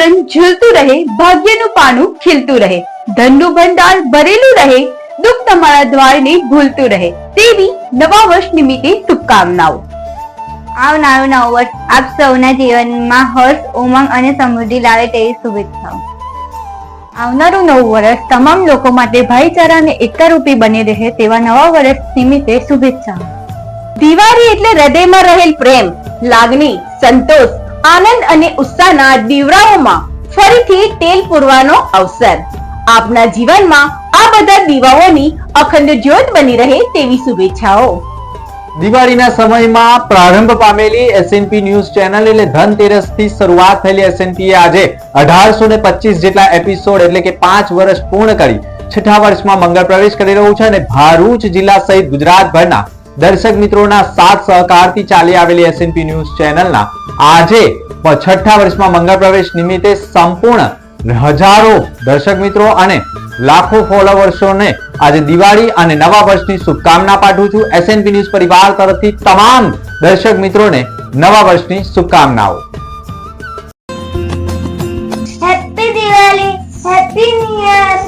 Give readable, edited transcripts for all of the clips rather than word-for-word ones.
તોરણ ઝૂલતું રહે, ભાગ્યનું પાનું ખીલતું રહે, ધનનું ભંડાર ભરેલું રહે, દુઃખ તમારા દ્વારને ભૂલતું રહે, તેવી નવા વર્ષ નિમિત્તે શુભકામનાઓ. આવનારું નવું વર્ષ આપ સૌના જીવનમાં હર્ષ, ઉમંગ અને સમૃદ્ધિ લાવે તેવી શુભેચ્છાઓ. આવનારું નવું વર્ષ તમામ લોકો માટે ભાઈચારા અને એકતારૂપી બની રહે તેવા નવા વર્ષ નિમિત્તે શુભેચ્છાઓ. દિવાળી એટલે હૃદયમાં રહેલ પ્રેમ, લાગણી, સંતોષ, આનંદ અને ઉત્સાહના દીવડાઓમાં ફરીથી તેલ પૂરવાનો અવસર. આપના જીવનમાં આ બધા દીવાઓની અખંડ જ્યોત બની રહે તેવી શુભેચ્છાઓ. દિવાળીના સમયમાં પ્રારંભ પામેલી એસએનપી ન્યૂઝ ચેનલ એટલે ધનતેરસ થી શરૂઆત થયેલી એસએનપી આજે 1825 જેટલા એપિસોડ એટલે કે 5 વર્ષ પૂર્ણ કરી છઠ્ઠા વર્ષમાં મંગળ પ્રવેશ કરી રહ્યું છે અને ભરૂચ જિલ્લા સહિત ગુજરાતભરના દર્શક મિત્રોના સાથ સહકારથી ચાલી આવેલી એસએનપી ન્યૂઝ ચેનલના આજે છઠ્ઠા વર્ષમાં મંગળ પ્રવેશ નિમિત્તે સંપૂર્ણ હજારો દર્શક મિત્રો અને લાખો ફોલોવર્સોને આજે દિવાળી અને નવા વર્ષની શુભકામના પાઠવું છું. એસએનપી ન્યૂઝ પરિવાર તરફથી તમામ દર્શક મિત્રોને નવા વર્ષની શુભકામનાઓ. Happy Diwali, happy new year.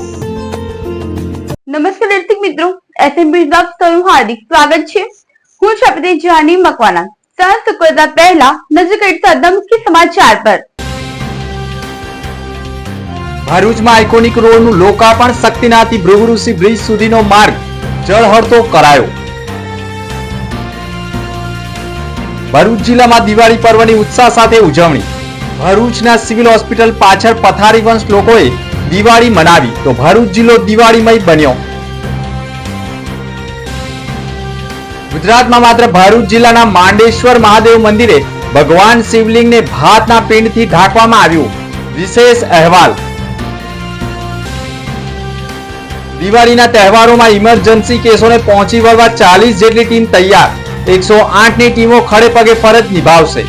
નમસ્કાર દર્શક મિત્રો, એસએનપી ન્યૂઝ આપ સૌનું હાર્દિક સ્વાગત છે. હું છું આપની જાની મકવાના. સાંજ કરતા પહેલા નજર કરતા મુખ્ય સમાચાર પર. ભરૂચમાં આઇકોનિક રોડનું લોકાર્પણ, શક્તિનાથથી ભૃગુઋષિ બ્રિજ સુધીનો માર્ગ જળહળતો કરાયો. ભરૂચ જિલ્લામાં દિવાળી પર્વની ઉત્સાહ સાથે ઉજવણી. ભરૂચના સિવિલ હોસ્પિટલ પાછળ પથારીવંશ લોકોએ દિવાળી મનાવી તો ભરૂચ જિલ્લો દિવાળીમય બન્યો. ગુજરાતમાં માત્ર ભરૂચ જિલ્લાના માંડેશ્વર મહાદેવ મંદિરે ભગવાન શિવલિંગને ભાતના પિંડથી ઢાંકવામાં આવ્યું. વિશેષ અહેવાલ. દિવાળીના તહેવારોમાં ઇમરજન્સી કેસોને પહોંચી વળવા 40 જેટલી ટીમ તૈયાર. 108 ની ટીમો ખડે પગે ફરજ નિભાવશે.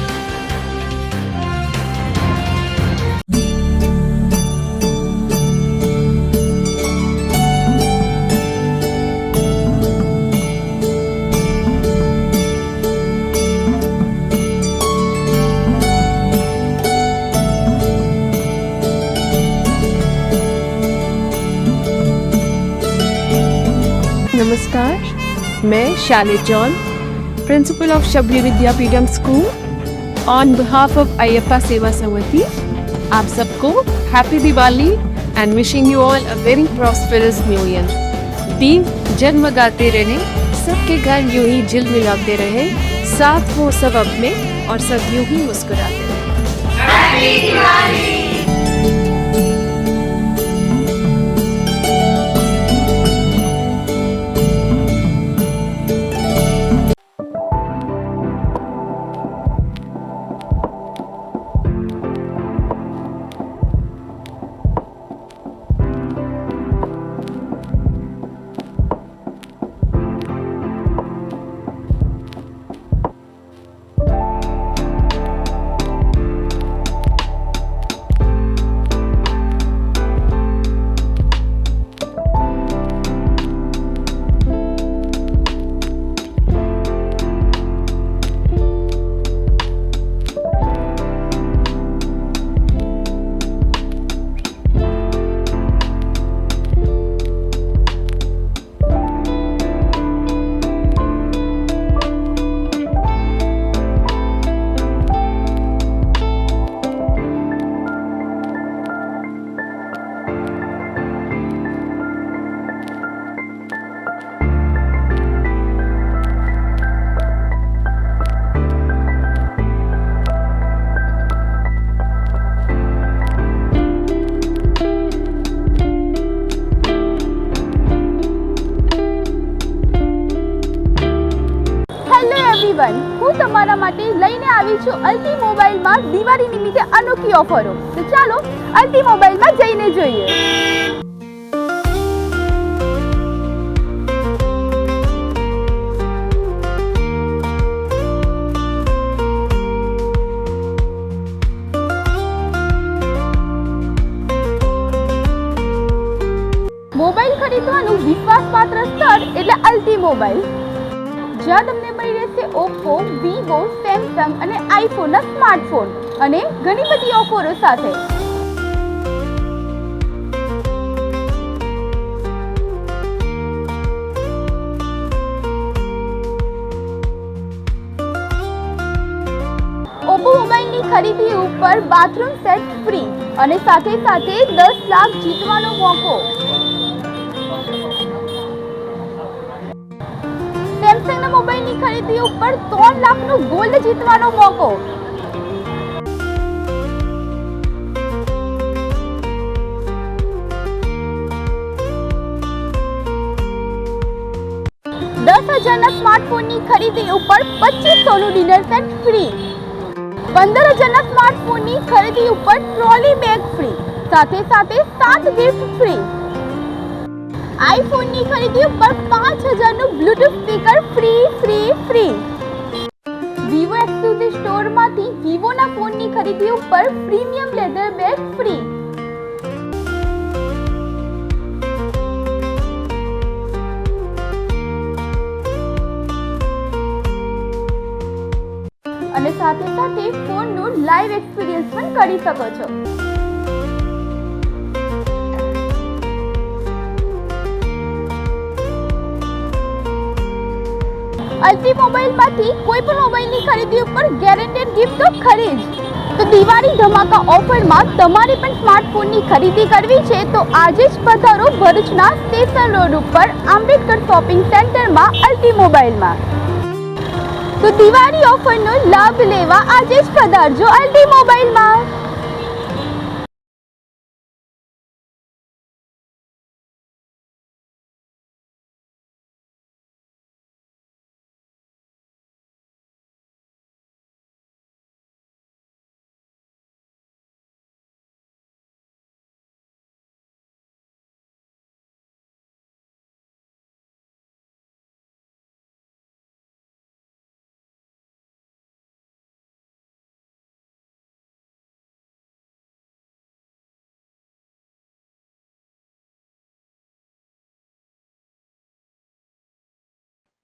नमस्कार, मैं Shalid John, principal of Shabari Vidyapeetham school, on behalf of Ayyappa Seva Samiti, आप सबको happy Diwali and wishing you all a very prosperous new year. दीप जगमगाते रहे, सबके घर यूं ही झिलमिलाते रहे, साथ हो सब अपने और सब यूं ही मुस्कुराते रहे. हैप्पी दिवाली. હું તમારા માટે લઈને આવી છું અલ્ટી મોબાઈલમાં દિવાળી નિમિત્તે અનોખી ઓફરો. તો ચાલો અલ્ટી મોબાઈલમાં જઈને જોઈએ. મોબાઈલ ખરીદવાનું વિશ્વાસપાત્ર સ્થળ એટલે અલ્ટી મોબાઈલ, જ્યાં તમને મળી રહેશે ઓપ્પો, વિવો, સેમસંગ અને આઈફોનના સ્માર્ટફોન અને ઘણી બધી ઓફરો સાથે. ખરીદી ઉપર બાથરૂમ સેટ ફ્રી અને સાથે 10 લાખ જીતવાનો મોકો. સેમસંગના મોબાઈલની ખરીદી ઉપર 3 લાખનું ગોલ્ડ જીતવાનો મોકો. $10,000ના સ્માર્ટફોનની ખરીદી ઉપર 2500નું ડિનર સેટ ફ્રી. 15,000ના સ્માર્ટફોનની ખરીદી ઉપર ટ્રોલી બેગ ફ્રી, સાથે 7 ગિફ્ટ ફ્રી. આઈફોનની ખરીદી ઉપર 5,000નું Bluetooth speaker free. Vivo exclusive સ્ટોરમાંથી વિવોના ફોનની ખરીદી ઉપર પ્રીમિયમ લેધર બેગ ફ્રી. અને સાથે ફોનનું લાઈવ એક્સપિરિયન્સ પણ કરી શકો છો. અલ્ટી મોબાઈલમાંથી કોઈ પણ મોબાઈલની ખરીદી ઉપર ગેરંટેડ ગિફ્ટ તો ખરી જ. તો દિવાળી ધમાકા ઓફરમાં તમારે પણ સ્માર્ટફોનની ખરીદી કરવી છે તો આજે જ પધારો ભરૂચના સ્ટેશન રોડ ઉપર આંબેડકર શોપિંગ સેન્ટરમાં અલ્ટી મોબાઈલમાં. તો દિવાળી ઓફરનો લાભ લેવા આજે જ પધારજો અલ્ટી મોબાઈલમાં.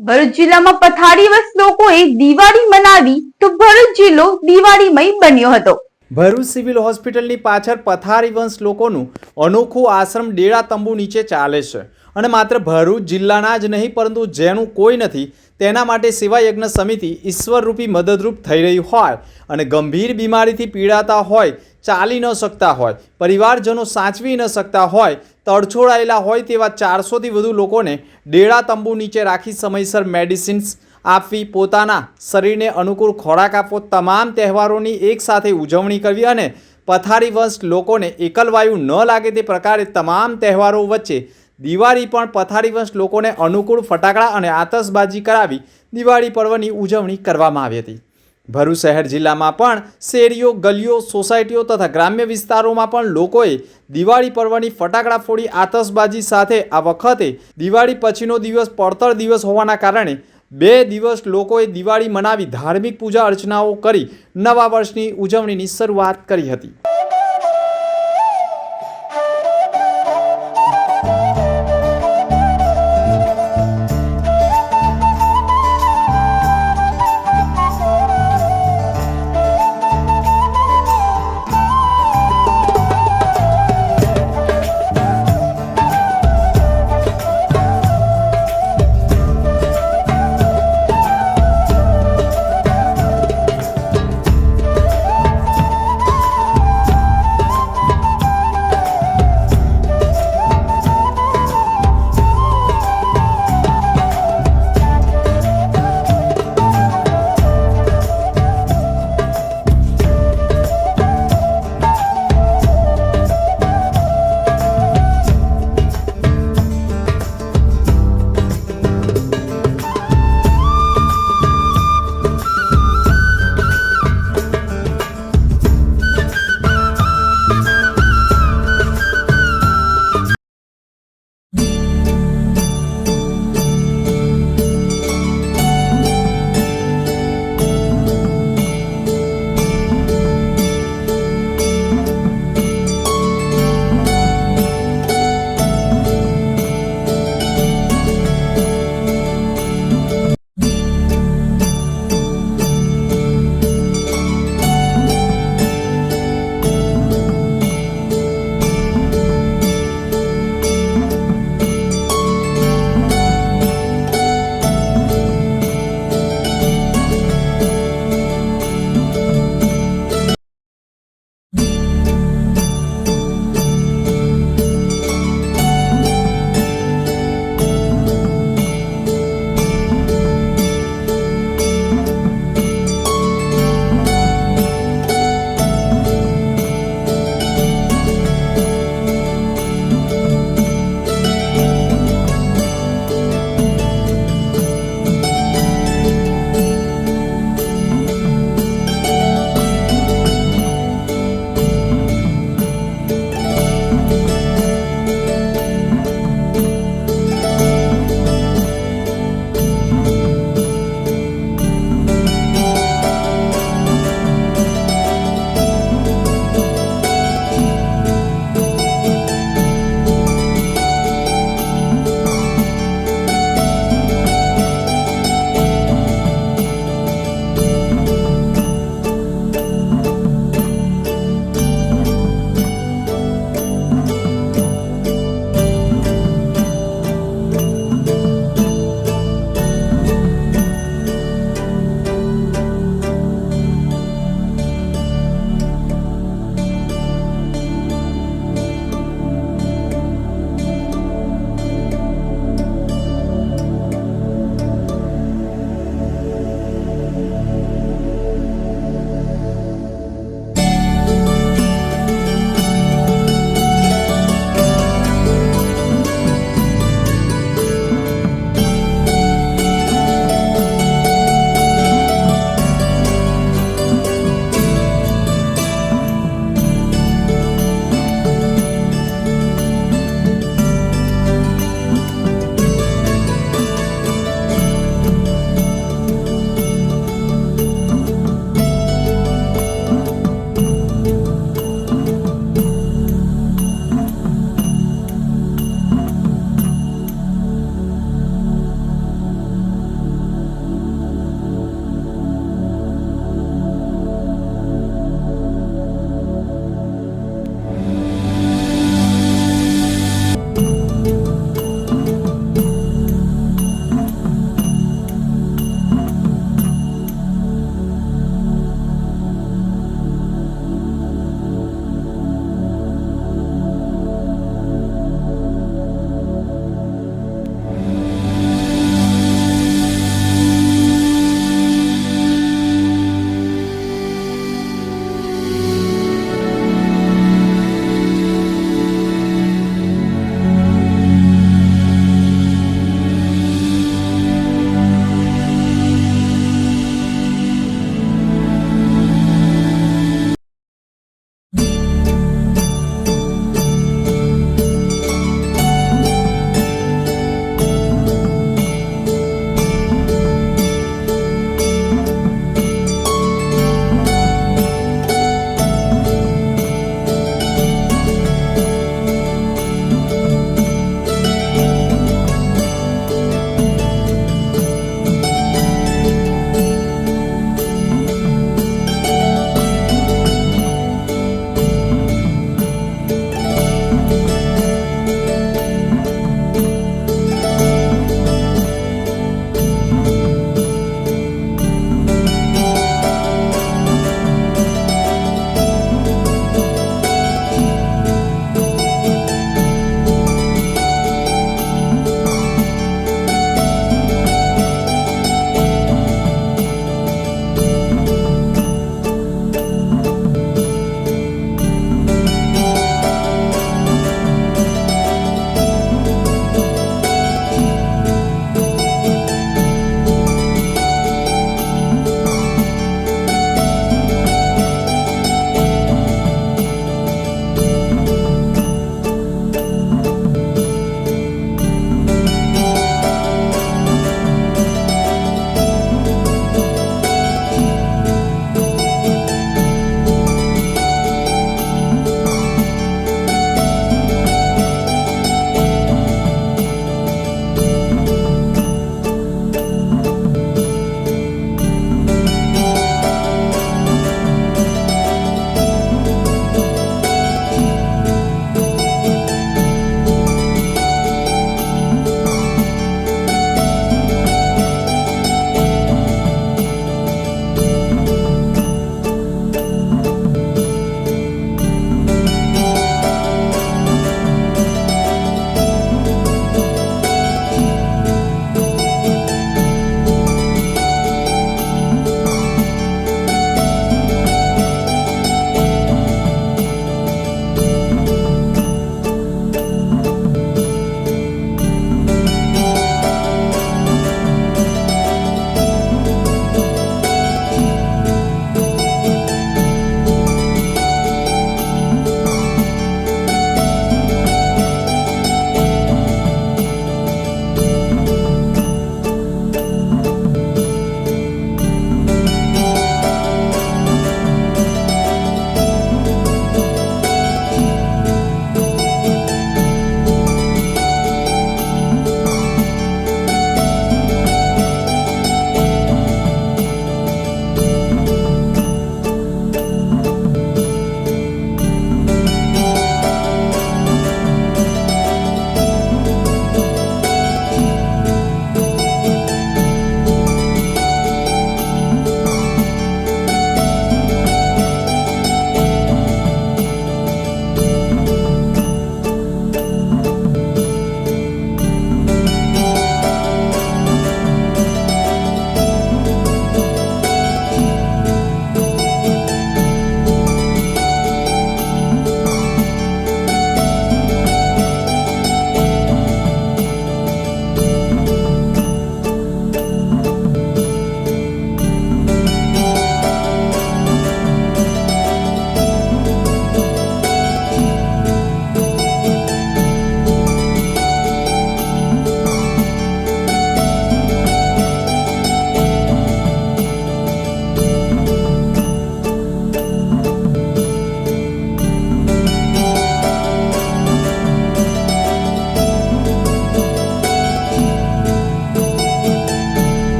ભરૂચ જિલ્લામાં પથારીવશ લોકોએ દિવાળી મનાવી તો ભરૂચ જિલ્લો દિવાળીમય બન્યો હતો. ભરૂચ સિવિલ હોસ્પિટલની પાછળ પથારીવંશ લોકોનું અનોખું આશ્રમ ડેરા તંબુ નીચે ચાલે છે અને માત્ર ભરૂચ જિલ્લાના જ નહીં પરંતુ જેનું કોઈ નથી તેના માટે સેવા યજ્ઞ સમિતિ ઈશ્વરરૂપી મદદરૂપ થઈ રહી હોય અને ગંભીર બીમારીથી પીડાતા હોય, ચાલી ન શકતા હોય, પરિવારજનો સાચવી ન શકતા હોય, તડછોડાયેલા હોય તેવા 400થી વધુ લોકોને ડેરા તંબુ નીચે રાખી સમયસર મેડિસિન્સ આપવી, પોતાના શરીરને અનુકૂળ ખોરાક આપવો, તમામ તહેવારોની એકસાથે ઉજવણી કરવી અને પથારીવંશ લોકોને એકલવાયુ ન લાગે તે પ્રકારે તમામ તહેવારો વચ્ચે દિવાળી પણ પથારીવંશ લોકોને અનુકૂળ ફટાકડા અને આતશબાજી કરાવી દિવાળી પર્વની ઉજવણી કરવામાં આવી હતી. ભરૂચ શહેર જિલ્લામાં પણ શેરીઓ, ગલીઓ, સોસાયટીઓ તથા ગ્રામ્ય વિસ્તારોમાં પણ લોકોએ દિવાળી પર્વની ફટાકડા ફોડી આતશબાજી સાથે આ વખતે દિવાળી પછીનો દિવસ પડતર દિવસ હોવાના કારણે 2 દિવસ લોકોએ દિવાળી મનાવી ધાર્મિક પૂજા અર્ચનાઓ કરી નવા વર્ષની ઉજવણીની શરૂઆત કરી હતી.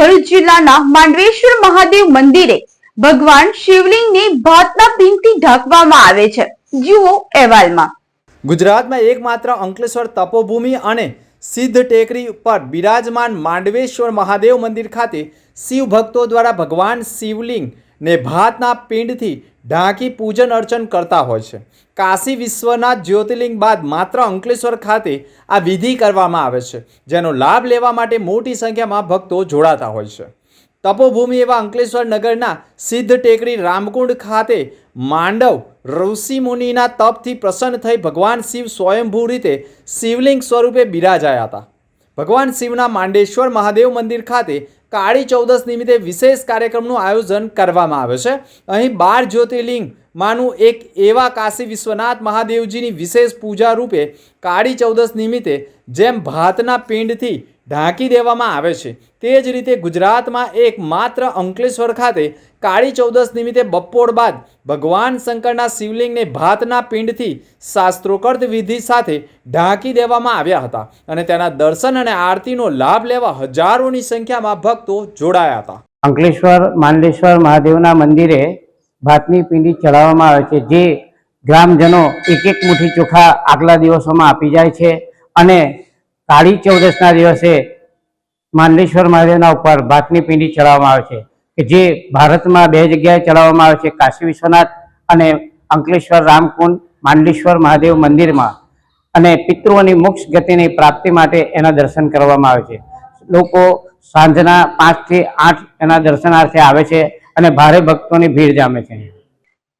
ભરૂચ જિલ્લાના માંડવેશ્વર મહાદેવ મંદિરે ભગવાન શિવલિંગને ભાતના પિંડથી ઢાંકવામાં આવે છે. જુઓ અહેવાલમાં. ગુજરાતમાં એકમાત્ર અંકલેશ્વર તપોભૂમિ અને સિદ્ધ ટેકરી પર બિરાજમાન માંડવેશ્વર મહાદેવ મંદિર ખાતે શિવ ભક્તો દ્વારા ભગવાન શિવલિંગને ભાતના પિંડથી ઢાંકી પૂજન અર્ચન કરતા હોય છે. કાશી વિશ્વનાથ જ્યોતિર્લિંગ બાદ માત્ર અંકલેશ્વર ખાતે આ વિધિ કરવામાં આવે છે, જેનો લાભ લેવા માટે મોટી સંખ્યામાં ભક્તો જોડાતા હોય છે. તપોભૂમિ એવા અંકલેશ્વર નગરના સિદ્ધ ટેકરી રામકુંડ ખાતે માંડવ ઋષિ મુનિના તપથી પ્રસન્ન થઈ ભગવાન શિવ સ્વયંભૂ રીતે શિવલિંગ સ્વરૂપે બિરાજાયા હતા. ભગવાન શિવના માંડેશ્વર મહાદેવ મંદિર ખાતે કાળી ચૌદસ નિમિત્તે વિશેષ કાર્યક્રમનું આયોજન કરવામાં આવે છે. અહીં 12 જ્યોતિર્લિંગમાંનું એક એવા કાશી વિશ્વનાથ મહાદેવજીની વિશેષ પૂજા રૂપે કાળી ચૌદસ નિમિત્તે જેમ ભાતના પિંડથી ઢાંકી દેવામાં આવે છે, તે જ રીતે ગુજરાતમાં એકમાત્ર અંકલેશ્વર ખાતે કાળી ચૌદસ નિમિત્તે બપોર બાદ ભગવાન શંકરના શિવલિંગને ભાતના પિંડથી શાસ્ત્રોક્ત વિધિ સાથે ઢાંકી દેવામાં આવ્યા હતા અને તેના દર્શન અને આરતીનો લાભ લેવા હજારોની સંખ્યામાં ભક્તો જોડાયા હતા. અંકલેશ્વર માંડલેશ્વર મહાદેવના મંદિરે ભાતની પિંડી ચડાવવામાં આવે છે, જે ગ્રામજનો એક મુઠ્ઠી ચોખા આગલા દિવસોમાં આપી જાય છે અને કાળી ચૌદસના દિવસે માંડલેશ્વર મહાદેવના ઉપર ભાતની પિંડી ચડાવવામાં આવે છે, કે જે ભારતમાં 2 જગ્યાએ ચડાવવામાં આવે છે, કાશી વિશ્વનાથ અને અંકલેશ્વર રામકુંડ માંડલેશ્વર મહાદેવ મંદિરમાં. અને પિતૃઓની મોક્ષ ગતિની પ્રાપ્તિ માટે એના દર્શન કરવામાં આવે છે. લોકો સાંજના 5 થી 8 એના દર્શનાર્થે આવે છે અને ભારે ભક્તોની ભીડ જામે છે.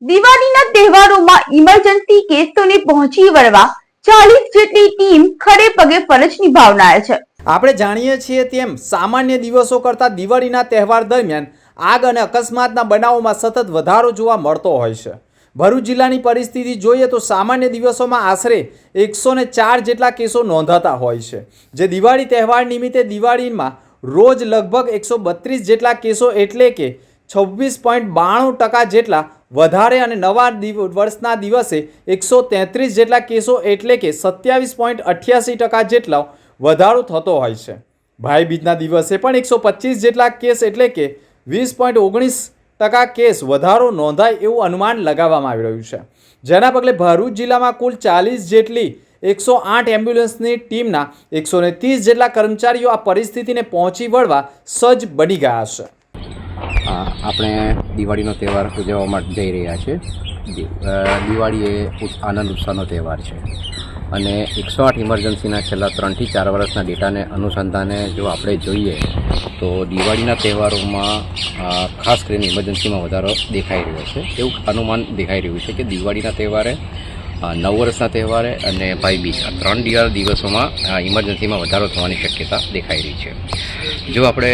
દિવાળીના તહેવારોમાં ઇમરજન્સી કેસોને પહોંચી વળવા 40 જેટલી ટીમ ખડે પગે ફરજ નિભાવનાર છે. આપણે જાણીએ છીએ તેમ સામાન્ય દિવસો કરતાં દિવાળીના તહેવાર દરમિયાન આગ અને અકસ્માતના બનાવોમાં સતત વધારો જોવા મળતો હોય છે. ભરૂચ જિલ્લાની પરિસ્થિતિ જોઈએ તો સામાન્ય દિવસોમાં આશરે 104 જેટલા કેસો નોંધાતા હોય છે, જે દિવાળી તહેવાર નિમિત્તે દિવાળીમાં રોજ લગભગ 132 જેટલા કેસો એટલે કે 26.92% જેટલા વધારે અને નવા વર્ષના દિવસે 133 જેટલા કેસો એટલે કે 27.88% જેટલો વધારો થતો હોય છે. ભાઈ બીજના દિવસે પણ 125 જેટલા કેસ એટલે કે 20.19% કેસ વધારો નોંધાય એવું અનુમાન લગાવવામાં આવી રહ્યું છે. જેના પગલે ભરૂચ જિલ્લામાં કુલ 40 જેટલી 108 એમ્બ્યુલન્સની ટીમના 130 જેટલા કર્મચારીઓ આ પરિસ્થિતિને પહોંચી વળવા સજ્જ બની ગયા છે. આપણે દિવાળીનો તહેવાર ઉજવવા માટે જઈ રહ્યા છીએ. દિવાળી એ આનંદ ઉત્સાહનો તહેવાર છે અને 108 ઇમરજન્સીના છેલ્લા 3 થી 4 વર્ષના ડેટાને અનુસંધાને જો આપણે જોઈએ તો દિવાળીના તહેવારોમાં ખાસ કરીને ઇમરજન્સીમાં વધારો દેખાઈ રહ્યો છે. એવું અનુમાન દેખાઈ રહ્યું છે કે દિવાળીના તહેવારે, નવ વર્ષના તહેવારે અને ભાઈબીજ આ 3 દિવસોમાં ઇમરજન્સીમાં વધારો થવાની શક્યતા દેખાઈ રહી છે. જો આપણે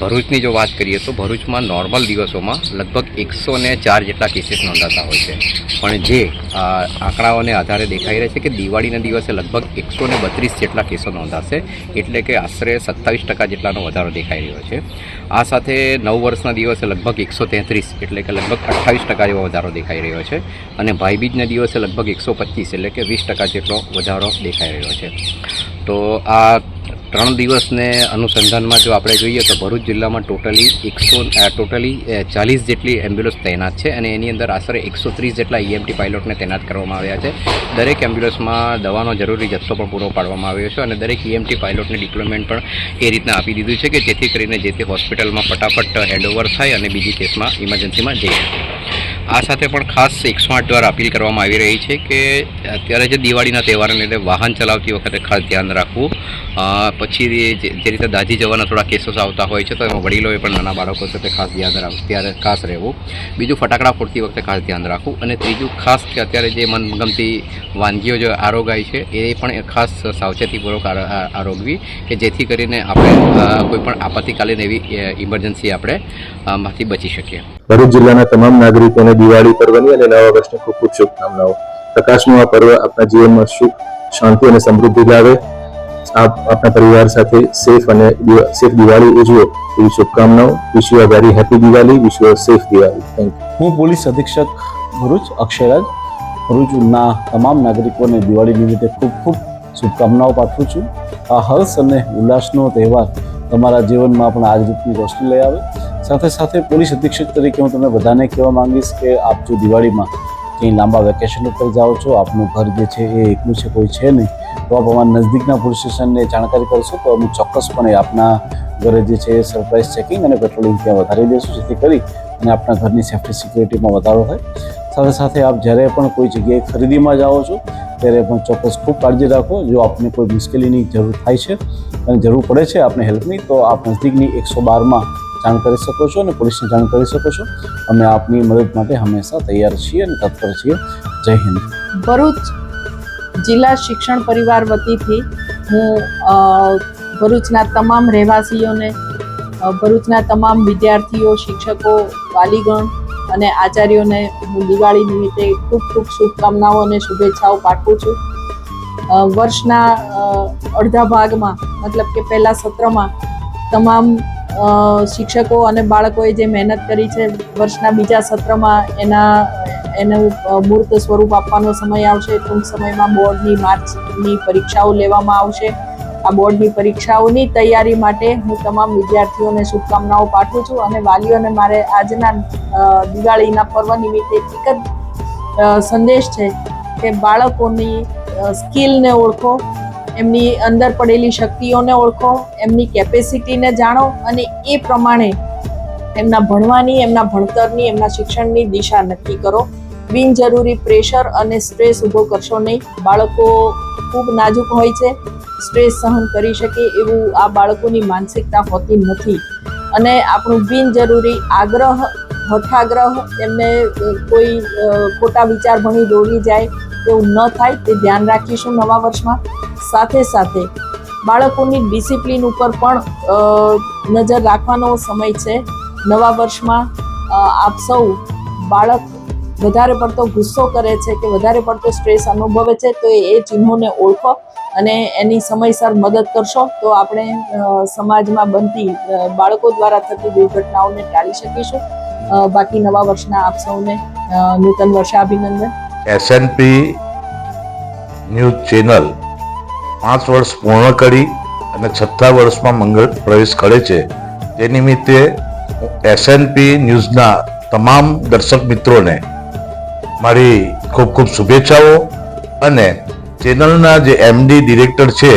ભરૂચની જો વાત કરીએ તો ભરૂચમાં નોર્મલ દિવસોમાં લગભગ 104 જેટલા કેસીસ નોંધાતા હોય છે, પણ જે આંકડાઓને આધારે દેખાઈ રહે છે કે દિવાળીના દિવસે લગભગ 132 જેટલા કેસો નોંધાશે, એટલે કે આશરે 27% જેટલાનો વધારો દેખાઈ રહ્યો છે. આ સાથે નવ વર્ષના દિવસે લગભગ 133 એટલે કે લગભગ 28% જેવો વધારો દેખાઈ રહ્યો છે અને ભાઈબીજના દિવસે લગભગ 125 એટલે કે 20% જેટલો વધારો દેખાઈ રહ્યો છે. તો આ 3 દિવસને અનુસંધાનમાં જો આપણે જોઈએ તો ભરૂચ જિલ્લામાં ટોટલી 40 જેટલી એમ્બ્યુલન્સ તૈનાત છે અને એની અંદર આશરે 130 જેટલા EMT પાયલોટને તૈનાત કરવામાં આવ્યા છે. દરેક એમ્બ્યુલન્સમાં દવાનો જરૂરી જથ્થો પણ પૂરો પાડવામાં આવ્યો છે અને દરેક EMT પાયલોટને ડિપ્લોયમેન્ટ પણ એ રીતના આપી દીધું છે કે જેથી કરીને જે તે હોસ્પિટલમાં ફટાફટ હેન્ડઓવર થાય અને બીજી કેસમાં ઇમરજન્સીમાં જઈ શકે. આ સાથે પણ ખાસ 108 દ્વારા અપીલ કરવામાં આવી રહી છે કે અત્યારે જે દિવાળીના તહેવારને લીધે વાહન ચલાવતી વખતે ખાસ ધ્યાન રાખવું. પછી જે રીતે દાઝી જવાના થોડા કેસો આવતા હોય છે તો એમાં વડીલોએ પણ નાના બાળકો સાથે ખાસ ધ્યાન રાખવું, ત્યારે ખાસ રહેવું. બીજું, ફટાકડા ફોડતી વખતે ખાસ ધ્યાન રાખવું અને ત્રીજું ખાસ કે અત્યારે જે મનગમતી વાનગીઓ જે આરોગાય છે એ પણ ખાસ સાવચેતીપૂર્વક આરોગવી કે જેથી કરીને આપણે કોઈ પણ આપત્તિકાલીન એવી ઇમરજન્સી આપણે માંથી બચી શકીએ. ભરૂચ જિલ્લાના તમામ નાગરિકોને દિવાળી પર્વની અને નવા વર્ષની ખૂબ ખૂબ શુભકામનાઓ. પ્રકાશનું આ પર્વ આપણા જીવનમાં સુખ, શાંતિ અને સમૃદ્ધિ લાવે. આપ આપના પરિવાર સાથે સેફ દિવાળી ઉજવો એવી શુભકામનાઓ. Wish you a very happy Diwali. Wish you a safe Diwali. Thank you. હું પોલીસ અધિક્ષક ભરૂચ અક્ષયરાજ ભરૂચના તમામ નાગરિકોને દિવાળી નિમિત્તે ખૂબ ખૂબ શુભકામનાઓ પાઠવું છું. આ હર્ષ અને ઉલ્લાસનો તહેવાર તમારા જીવનમાં પણ આ જ રીતની રોશની લઈ આવે. સાથે સાથે પોલીસ અધિક્ષક તરીકે હું તમને બધાને કહેવા માંગીશ કે આપ જો દિવાળીમાં કંઈ લાંબા વેકેશન ઉપર જાઓ છો, આપનું ઘર જે છે એ એકલું છે, કોઈ છે નહીં, તો આપ અમારા નજદીકના પોલીસ સ્ટેશનને જાણકારી કરશો તો અમે ચોક્કસપણે આપના ઘરે જે છે એ સરપ્રાઇઝ ચેકિંગ અને પેટ્રોલિંગ ત્યાં વધારી દઈશું, જેથી કરી અને આપણા ઘરની સેફ્ટી સિક્યુરિટીમાં વધારો થાય. સાથે સાથે આપ જ્યારે પણ કોઈ જગ્યાએ ખરીદીમાં જાઓ છો ત્યારે પણ ચોક્કસ ખૂબ કાળજી રાખો. જો આપને કોઈ મુશ્કેલીની જરૂર થાય છે અને જરૂર પડે છે આપને હેલ્પની, તો આપ નજદીકની 112માં જાણ કરી શકો છો અને પોલીસને જાણ કરી શકો છો. અમે આપની મદદ માટે હંમેશા તૈયાર છીએ અને તત્પર છીએ. જય હિન્દ. ભરૂચ જિલ્લા શિક્ષણ પરિવાર વતીથી હું ભરૂચના તમામ રહેવાસીઓને, ભરૂચના તમામ વિદ્યાર્થીઓ, શિક્ષકો, વાલીગણ અને આચાર્યોને હું દિવાળી નિમિત્તે ખૂબ ખૂબ શુભકામનાઓ અને શુભેચ્છાઓ પાઠવું છું. વર્ષના અડધા ભાગમાં, મતલબ કે પહેલા સત્રમાં તમામ શિક્ષકો અને બાળકોએ જે મહેનત કરી છે, વર્ષના બીજા સત્રમાં એનું મૂર્ત સ્વરૂપ આપવાનો સમય આવશે. ટૂંક સમયમાં બોર્ડની માર્ચની પરીક્ષાઓ લેવામાં આવશે. આ બોર્ડની પરીક્ષાઓની તૈયારી માટે હું તમામ વિદ્યાર્થીઓને શુભકામનાઓ પાઠવું છું અને વાલીઓને મારે આજના દિવાળીના પર્વ નિમિત્તે એક જ સંદેશ છે કે બાળકોની સ્કિલને ઓળખો, એમની અંદર પડેલી શક્તિઓને ઓળખો, એમની કેપેસિટીને જાણો અને એ પ્રમાણે એમના ભણવાની, એમના ભણતરની, એમના શિક્ષણની દિશા નક્કી કરો. બિનજરૂરી પ્રેશર અને સ્ટ્રેસ ઊભો કરશો નહીં. બાળકો ખૂબ નાજુક હોય છે, સ્ટ્રેસ સહન કરી શકે એવું આ બાળકોની માનસિકતા હોતી નથી અને આપણું બિનજરૂરી આગ્રહ, હઠાગ્રહ, એમને કોઈ ખોટા વિચાર ભણી દોરી જાય એવું ન થાય તે ધ્યાન રાખીશું નવા વર્ષમાં. સાથે સાથે બાળકોની ડિસિપ્લિન ઉપર પણ નજર રાખવાનો સમય છે. નવા વર્ષમાં આપ સૌ બાળક વધારે પડતો ગુસ્સો કરે છે કે વધારે પડતો સ્ટ્રેસ અનુભવે છે તો એ ચિહ્નોને ઓળખો અને એની સમયસર મદદ કરશો તો આપણે સમાજમાં બનતી બાળકો દ્વારા થતી દુર્ઘટનાઓને ટાળી શકીશું. બાકી નવા વર્ષના આપ સૌને નૂતન વર્ષાભિનંદન. એસએનપી ન્યૂઝ ચેનલ 5 વર્ષ પૂર્ણ કરી અને 6થા વર્ષમાં મંગળ પ્રવેશ કરે છે. તે નિમિત્તે એસએનપી ન્યૂઝના તમામ દર્શક મિત્રોને મારી ખૂબ ખૂબ શુભેચ્છાઓ અને ચેનલના જે એમડી ડિરેક્ટર છે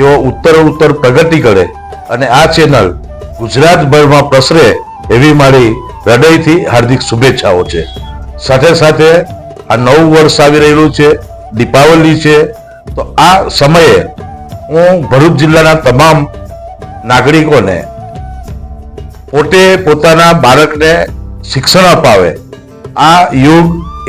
એઓ ઉત્તરોત્તર પ્રગતિ કરે અને આ ચેનલ ગુજરાતભરમાં પ્રસરે એવી મારી હૃદયથી હાર્દિક શુભેચ્છાઓ છે. સાથે સાથે આ નવું વર્ષ આવી રહેલું છે, દીપાવલી છે, તો આ સમયે હું ભરૂચ જિલ્લાના તમામ નાગરિકોને પોતે પોતાના બાળકને શિક્ષણ અપાવે. આ યુગ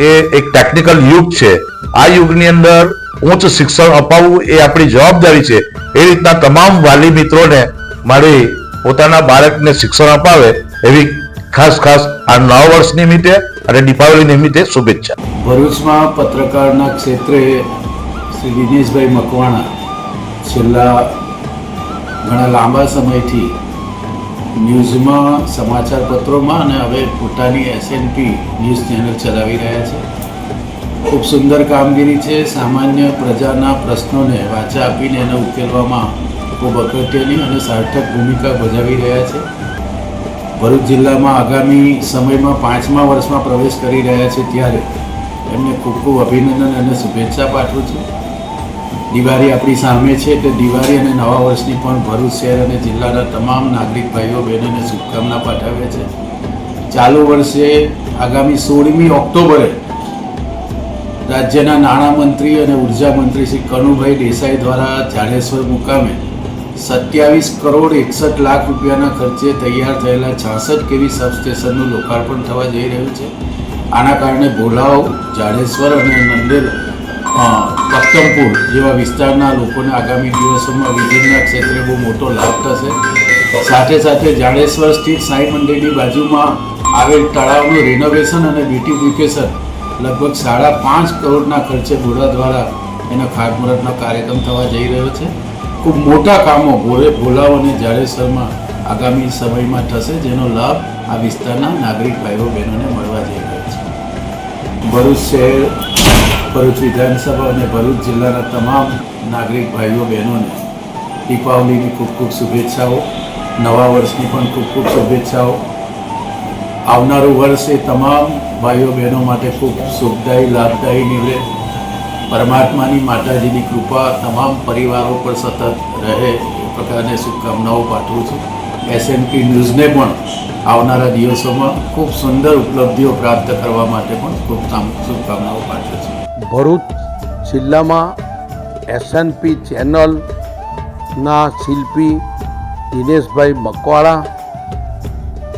એ એક ટેકનિકલ યુગ છે. આ યુગની અંદર ઉચ્ચ શિક્ષણ અપાવવું એ આપણી જવાબદારી છે. એ રીતના તમામ વાલી મિત્રોને મારી પોતાના બાળકને શિક્ષણ અપાવે એવી ખાસ આ નવા વર્ષ નિમિત્તે અને દીપાવલી નિમિત્તે શુભેચ્છા. ભરૂચમાં પત્રકારના ક્ષેત્રે શ્રી દિનેશભાઈ મકવાણા છેલ્લા ઘણા લાંબા સમયથી ન્યૂઝમાં, સમાચાર પત્રોમાં અને હવે પોતાની એસએનપી ન્યૂઝ ચેનલ ચલાવી રહ્યા છે. ખૂબ સુંદર કામગીરી છે. સામાન્ય પ્રજાના પ્રશ્નોને વાચા આપીને એને ઉકેલવામાં ખૂબ અગત્યની અને સાર્થક ભૂમિકા ભજવી રહ્યા છે. ભરૂચ જિલ્લામાં આગામી સમયમાં 5મા વર્ષમાં પ્રવેશ કરી રહ્યા છે ત્યારે એમને ખૂબ ખૂબ અભિનંદન અને શુભેચ્છા પાઠવું છું. દિવાળી આપણી સામે છે એટલે દિવાળી અને નવા વર્ષની પણ ભરૂચ શહેર અને જિલ્લાના તમામ નાગરિક ભાઈઓ બહેનોને શુભકામના પાઠવે છે. ચાલુ વર્ષે આગામી 16મી ઓક્ટોબરે રાજ્યના નાણામંત્રી અને ઉર્જા મંત્રી શ્રી કનુભાઈ દેસાઈ દ્વારા જાડેશ્વર મુકામે 27 કરોડ 61 લાખ રૂપિયાના ખર્ચે તૈયાર થયેલા 66 કેવી સબસ્ટેશનનું લોકાર્પણ થવા જઈ રહ્યું છે. આના કારણે ભોલાવ, જાડેશ્વર અને નંદેર, તખ્તમપુર જેવા વિસ્તારના લોકોને આગામી દિવસોમાં વીજળીના ક્ષેત્રે બહુ મોટો લાભ થશે. સાથે સાથે જાડેશ્વર સ્થિત સાંઈ મંદિરની બાજુમાં આવેલ તળાવનું રિનોવેશન અને બ્યુટિફિકેશન લગભગ 5.5 કરોડના ખર્ચે બોર્ડ દ્વારા એના ખાતમુહૂર્તનો કાર્યક્રમ થવા જઈ રહ્યો છે. ખૂબ મોટા કામો ભોલાવ અને જાડેશ્વરમાં આગામી સમયમાં થશે, જેનો લાભ આ વિસ્તારના નાગરિક ભાઈઓ બહેનોને મળવા જઈ રહ્યો છે. ભરૂચ શહેર, ભરૂચ વિધાનસભા અને ભરૂચ જિલ્લાના તમામ નાગરિક ભાઈઓ બહેનોને દીપાવલીની ખૂબ ખૂબ શુભેચ્છાઓ. નવા વર્ષની પણ ખૂબ ખૂબ શુભેચ્છાઓ. આવનારું વર્ષ એ તમામ ભાઈઓ બહેનો માટે ખૂબ સુખદાયી લાભદાયી નીવડે. પરમાત્માની માતાજીની કૃપા તમામ પરિવારો પર સતત રહે એ પ્રકારની શુભકામનાઓ પાઠવું છું. એસએનપી ન્યૂઝને પણ આવનારા દિવસોમાં ખૂબ સુંદર ઉપલબ્ધિઓ પ્રાપ્ત કરવા માટે પણ ખૂબ શુભકામનાઓ પાઠવું છું. ભરૂચ જિલ્લામાં એસએનપી ચેનલના શિલ્પી દિનેશભાઈ મકવાણા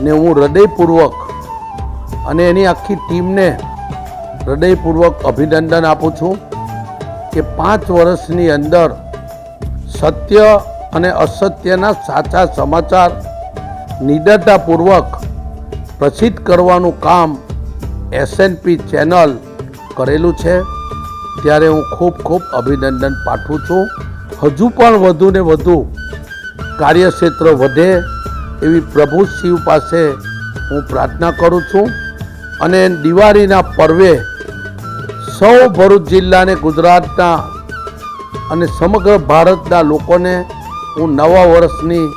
ને હું હૃદયપૂર્વક અને એની આખી ટીમને હૃદયપૂર્વક અભિનંદન આપું છું કે 5 વર્ષની અંદર સત્ય અને અસત્યના સાચા સમાચાર નિડરતાપૂર્વક પ્રસિદ્ધ કરવાનું કામ એસએનપી ચેનલ કરેલું છે. ત્યારે હું ખૂબ ખૂબ અભિનંદન પાઠવું છું. હજુ પણ વધુ ને વધુ કાર્યક્ષેત્ર વધે એવી પ્રભુ શિવ પાસે હું પ્રાર્થના કરું છું. અને દિવાળીના પર્વે સૌ ભરૂચ જિલ્લાને, ગુજરાતના અને સમગ્ર ભારતના લોકોને હું નવા વર્ષની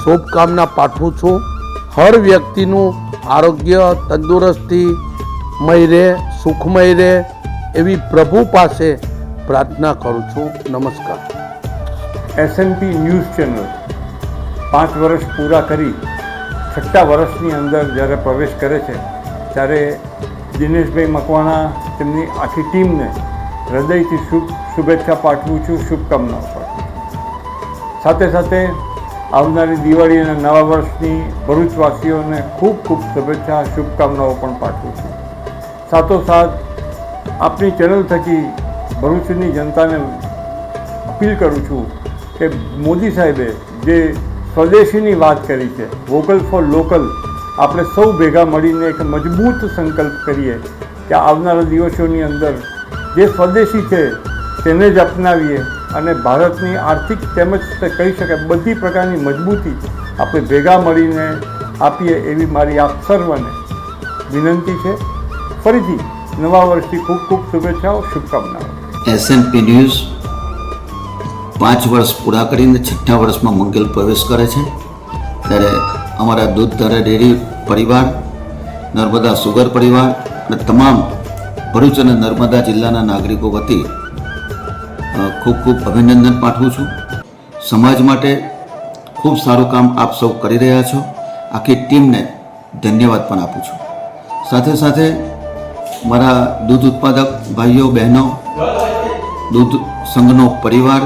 શુભકામના પાઠવું છું. હર વ્યક્તિનું આરોગ્ય તંદુરસ્તીમય રહે, સુખમય રહે એવી પ્રભુ પાસે પ્રાર્થના કરું છું. નમસ્કાર. એસએનપી ન્યૂઝ ચેનલ 5 વર્ષ પૂરા કરી 6થા વર્ષની અંદર જ્યારે પ્રવેશ કરે છે ત્યારે દિનેશભાઈ મકવાણા તેમની આખી ટીમને હૃદયથી શુભેચ્છા પાઠવું છું, શુભકામનાઓ પાઠવું છું. સાથે સાથે આવનારી દિવાળી અને નવા વર્ષની ભરૂચવાસીઓને ખૂબ ખૂબ શુભેચ્છા, શુભકામનાઓ પણ પાઠવું છું. સાથોસાથ આપની ચેનલ થકી ભરૂચની જનતાને અપીલ કરું છું કે મોદી સાહેબે જે સ્વદેશીની વાત કરી છે, વોકલ ફોર લોકલ, આપણે સૌ ભેગા મળીને એક મજબૂત સંકલ્પ કરીએ કે આવનારા દિવસોની અંદર જે સ્વદેશી છે તેને જ અપનાવીએ અને ભારતની આર્થિક તેમજ કહી શકાય બધી પ્રકારની મજબૂતી આપણે ભેગા મળીને આપીએ એવી મારી આપ સર્વને વિનંતી છે. ફરીથી નવા વર્ષથી ખૂબ ખૂબ શુભેચ્છાઓ, શુભકામનાઓ. એસએનપી ન્યૂઝ 5 વર્ષ પૂરા કરીને 6થા વર્ષમાં મંગલ પ્રવેશ કરે છે. ત્યારે અમારા દૂધધારા ડેરી પરિવાર, નર્મદા સુગર પરિવાર અને તમામ ભરૂચ અને નર્મદા જિલ્લાના નાગરિકો વતી ખૂબ ખૂબ અભિનંદન પાઠવું છું. સમાજ માટે ખૂબ સારું કામ આપ સૌ કરી રહ્યા છો. આખી ટીમને ધન્યવાદ પણ આપું છું. સાથે સાથે મારા દૂધ ઉત્પાદક ભાઈઓ બહેનો, દૂધ સંઘનો પરિવાર,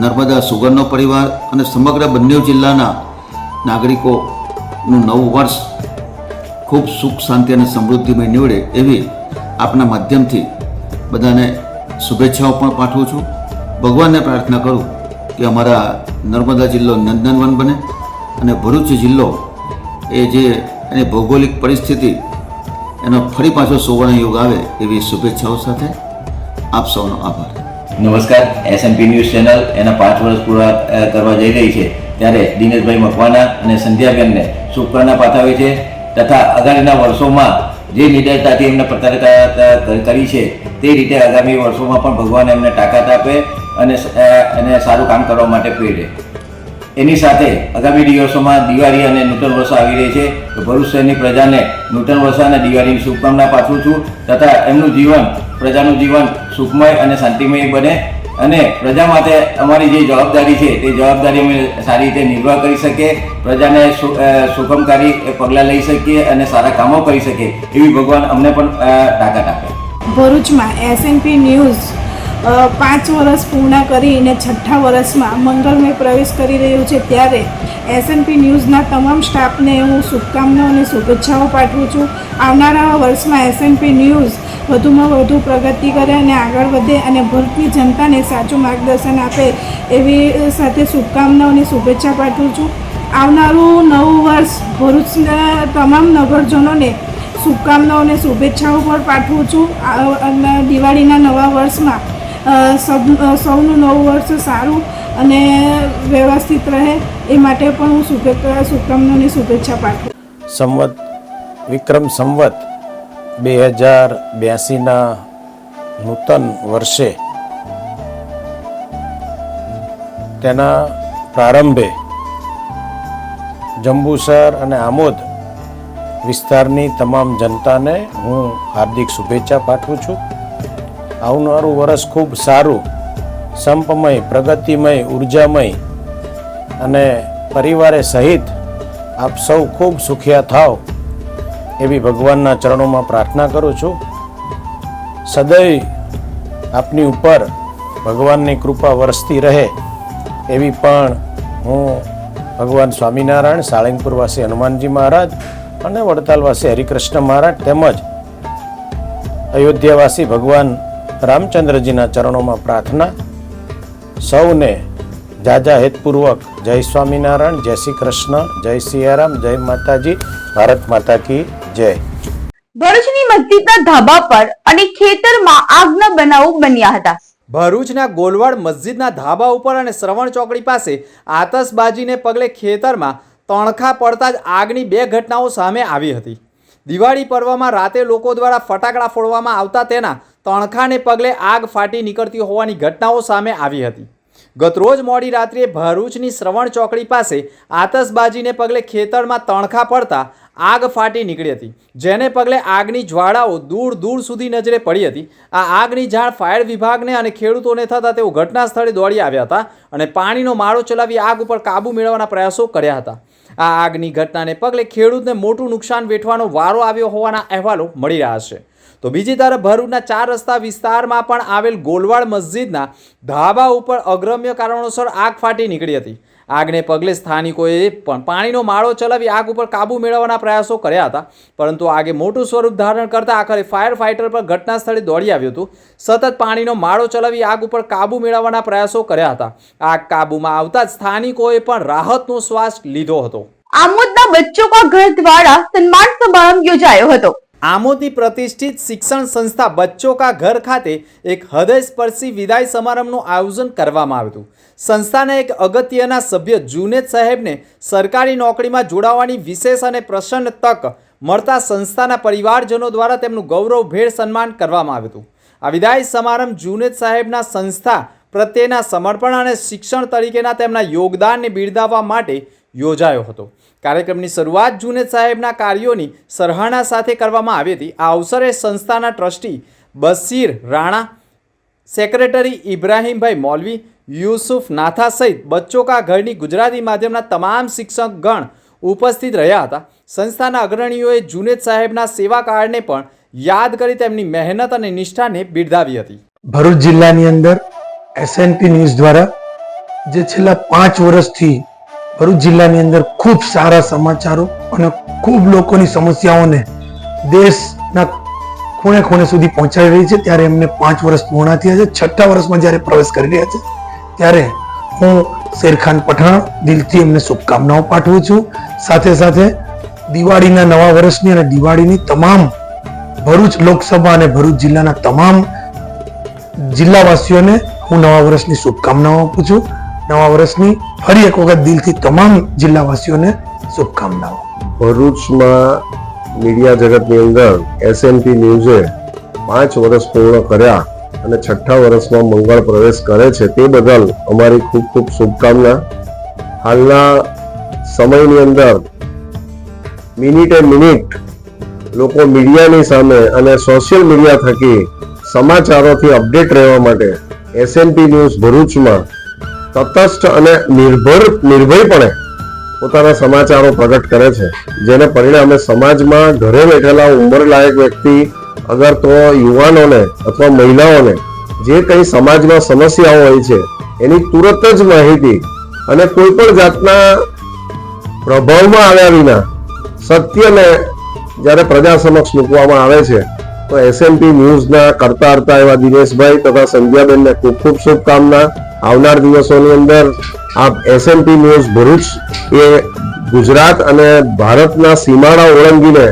નર્મદા સુગરનો પરિવાર અને સમગ્ર બંને જિલ્લાના નાગરિકોનું નવું વર્ષ ખૂબ સુખ, શાંતિ અને સમૃદ્ધિમય નીવડે એવી આપના માધ્યમથી બધાને શુભેચ્છાઓ પણ પાઠવું છું. ભગવાનને પ્રાર્થના કરું કે અમારા નર્મદા જિલ્લો નંદનવન બને અને ભરૂચ જિલ્લો એ જે એની ભૌગોલિક પરિસ્થિતિ એનો ફરી પાછો સુવર્ણ યુગ આવે એવી શુભેચ્છાઓ સાથે આપ સૌનો આભાર. નમસ્કાર. એસએનપી ન્યૂઝ ચેનલ એના 5 વર્ષ પૂરા કરવા જઈ રહી છે ત્યારે દિનેશભાઈ મકવાણા અને સંધ્યાબેનને શુભકામના પાઠવે છે તથા આગામીના વર્ષોમાં જે નિડરતાથી એમને પત્રકારિતા કરી છે તે રીતે આગામી વર્ષોમાં પણ ભગવાન એમને તાકાત આપે અને સારું કામ કરવા માટે પ્રેરે. એની સાથે આગામી દિવસોમાં દિવાળી અને નૂતન વર્ષ આવી રહી છે તો ભરૂચ શહેરની પ્રજાને નૂતન વર્ષ અને દિવાળીની શુભકામના પાઠવું છું તથા એમનું જીવન, પ્રજાનું જીવન સુખમય અને શાંતિમય બને અને પ્રજા માટે અમારી જે જવાબદારી છે તે જવાબદારી અમે સારી રીતે નિર્વાહ કરી શકીએ, પ્રજાને સુગમકારી પગલાં લઈ શકીએ અને સારા કામો કરી શકીએ એવી ભગવાન અમને પણ તાકાત આપે. ભરૂચમાં એસએનપી ન્યૂઝ 5 વર્ષ પૂર્ણ કરીને 6થા વર્ષમાં મંગલમય પ્રવેશ કરી રહ્યું છે ત્યારે એસએનપી ન્યૂઝના તમામ સ્ટાફને હું શુભકામનાઓ અને શુભેચ્છાઓ પાઠવું છું. આવનારા વર્ષમાં એસએનપી ન્યૂઝ વધુમાં વધુ પ્રગતિ કરે અને આગળ વધે અને ભરૂચની જનતાને સાચું માર્ગદર્શન આપે એવી સાથે શુભકામનાઓ અને શુભેચ્છા પાઠવું છું. આવનારું નવું વર્ષ ભરૂચના તમામ નગરજનોને શુભકામનાઓ અને શુભેચ્છાઓ પણ પાઠવું છું. અને દિવાળીના નવા વર્ષમાં સૌનું નવું વર્ષ સારું અને વ્યવસ્થિત રહે એ માટે પણ હું શુભકામનાઓની શુભેચ્છા પાઠવું. સંવત વિક્રમ સંવત 2082ના નૂતન વર્ષે તેના પ્રારંભે જંબુસર અને આમોદ વિસ્તારની તમામ જનતાને હું હાર્દિક શુભેચ્છા પાઠવું છું. આવનારું વર્ષ ખૂબ સારું, સંપમય, પ્રગતિમય, ઉર્જામય અને પરિવારે સહિત આપ સૌ ખૂબ સુખિયા થાવ એવી ભગવાનના ચરણોમાં પ્રાર્થના કરું છું. સદૈવ આપની ઉપર ભગવાનની કૃપા વરસતી રહે એવી પણ હું ભગવાન સ્વામિનારાયણ, સાળંગપુરવાસી હનુમાનજી મહારાજ અને વડતાલવાસી હરિકૃષ્ણ મહારાજ તેમજ અયોધ્યાવાસી ભગવાન રામચંદ્રજીના ચરણોમાં પ્રાર્થના. સૌને જાજા હેતપૂર્વક જય સ્વામિનારાયણ, જય શ્રી કૃષ્ણ, જય સિયારામ, જય માતાજી, ભારત માતા કી જય. ભરૂચની મસ્જિદના ધાબા પર અને ખેતરમાં આગના બનાવો બન્યા હતા. ભરૂચના ગોલવાડ મસ્જિદના ધાબા ઉપર અને શ્રવણ ચોકડી પાસે આતશબાજીને પગલે ખેતરમાં તણખા પડતા જ આગની 2 ઘટનાઓ સામે આવી હતી. દિવાળી પર્વમાં રાતે લોકો દ્વારા ફટાકડા ફોડવામાં આવતા તેના તણખાને પગલે આગ ફાટી નીકળતી હોવાની ઘટનાઓ સામે આવી હતી. ગતરોજ મોડી રાત્રે ભરૂચની શ્રવણ ચોકડી પાસે આતશબાજીને પગલે ખેતરમાં તણખા પડતા આગ ફાટી નીકળી હતી, જેને પગલે આગની જ્વાળાઓ દૂર દૂર સુધી નજરે પડી હતી. આ આગની જાણ ફાયર વિભાગને અને ખેડૂતોને થતાં તેઓ ઘટના સ્થળે દોડી આવ્યા હતા અને પાણીનો માળો ચલાવી આગ ઉપર કાબૂ મેળવવાના પ્રયાસો કર્યા હતા. આ આગની ઘટનાને પગલે ખેડૂતને મોટું નુકસાન વેઠવાનો વારો આવ્યો હોવાના અહેવાલો મળી રહ્યા છે. તો બીજી તરફ ભરૂચના 4 રસ્તા વિસ્તારમાં પણ આવેલ ગોલવાડ મસ્જિદના ધાબા ઉપર અગ્રમ્ય કારણોસર આગ ફાટી નીકળી હતી. આગને પગલે સ્થાનિકોએ પણ પાણીનો માળો ચલાવી આગ ઉપર કાબૂ મેળવવાના પ્રયાસો કર્યા હતા, પરંતુ આગે મોટું સ્વરૂપ ધારણ કરતા આખરે ફાયર ફાઇટર પર ઘટના સ્થળે દોડી આવ્યું હતું. સતત પાણીનો માળો ચલાવી આગ ઉપર કાબૂ મેળવવાના પ્રયાસો કર્યા હતા. આગ કાબૂમાં આવતા જ સ્થાનિકોએ પણ રાહતનો શ્વાસ લીધો હતો. આમોદના બચ્ચો કા ઘર દ્વારા સન્માન સમારંભ યોજાયો હતો. આમોદની પ્રતિષ્ઠિત શિક્ષણ સંસ્થા બચ્ચો કા ઘર ખાતે એક હૃદયસ્પર્શી વિદાય સમારંભનું આયોજન કરવામાં આવ્યું હતું. સંસ્થાના એક અગત્યના સભ્ય જુનેદ સાહેબને સરકારી નોકરીમાં જોડાવાની વિશેષ અને પ્રસન્ન તક મળતા સંસ્થાના પરિવારજનો દ્વારા તેમનું ગૌરવભેર સન્માન કરવામાં આવ્યું હતું. આ વિદાય સમારંભ જુનેદ સાહેબના સંસ્થા પ્રત્યેના સમર્પણ અને શિક્ષણ તરીકેના તેમના યોગદાનને બિરદાવવા માટે યોજાયો હતો. કાર્યક્રમની શરૂઆત જુનેદ સાહેબના કાર્યોની સરાહના સાથે કરવામાં આવી હતી. આ અવસરે સંસ્થાના ટ્રસ્ટી બશીર રાણા, સેક્રેટરી ઇબ્રાહીમભાઈ મૌલવી, યુસુફ નાથા સહિત બચ્ચો કા ઘરની ગુજરાતી માધ્યમના તમામ શિક્ષકગણ ઉપસ્થિત રહ્યા હતા. સંસ્થાના અગ્રણીઓએ જુનેદ સાહેબના સેવાકાળને પણ યાદ કરી તેમની મહેનત અને નિષ્ઠાને બિરદાવી હતી. ભરૂચ જિલ્લાની અંદર એસએનપી ન્યૂઝ દ્વારા જે છેલ્લા 5 વર્ષથી ભરૂચ જિલ્લાની અંદર ખૂબ સારા સમાચારો અને ખૂબ લોકોની સમસ્યાઓને દેશના ખૂણે ખૂણે સુધી પહોંચાડી રહી છે, ત્યારે એમને 5 વર્ષ પૂર્ણ થયા છે. 6ઠ્ઠા વર્ષમાં જ્યારે પ્રવેશ કરી રહ્યા છે ત્યારે હું શેરખાન પઠાણ દિલથી એમને શુભકામનાઓ પાઠવું છું. સાથે સાથે દિવાળીના નવા વર્ષની અને દિવાળીની તમામ ભરૂચ લોકસભા અને ભરૂચ જિલ્લાના તમામ જિલ્લાવાસીઓને હું નવા વર્ષની શુભકામનાઓ આપું છું. નવા વર્ષની ફરી એક વખત દિલથી તમામ જિલ્લાવાસીઓને શુભકામનાઓ. ભરૂચમાં મીડિયા જગતની અંદર એસએનપી ન્યૂઝે 5 વર્ષ પૂર્ણ કર્યા અને 6ઠ્ઠા વર્ષમાં મંગળ પ્રવેશ કરે છે, તે બદલ અમારી ખૂબ ખૂબ શુભકામના. હાલના સમયની અંદર મિનિટે મિનિટ લોકો મીડિયાની સામે અને સોશિયલ મીડિયા થકી સમાચારોથી અપડેટ રહેવા માટે એસએનપી ન્યૂઝ ભરૂચમાં તટસ્થ અને નિર્ભયપણે પોતાના સમાચારો પ્રગટ કરે છે, જેને પરિણામે સમાજમાં ઘરે બેઠેલા ઉંમરલાયક વ્યક્તિ અગર તો યુવાનોને અથવા મહિલાઓને જે કંઈ સમાજમાં સમસ્યાઓ હોય છે એની તુરત જ માહિતી અને કોઈ પણ જાતના પ્રભાવમાં આવ્યા વિના સત્યને જ્યારે પ્રજા સમક્ષ મૂકવામાં આવે છે, તો એસએનપી ન્યૂઝના કરતા હરતા એવા દિનેશભાઈ તથા સંધ્યાબેનને ખૂબ ખૂબ શુભકામના. આવનાર દિવસોની અંદર આ એસએનપી ન્યૂઝ ભરૂચ એ ગુજરાત અને ભારતના સીમાડા ઓળંગીને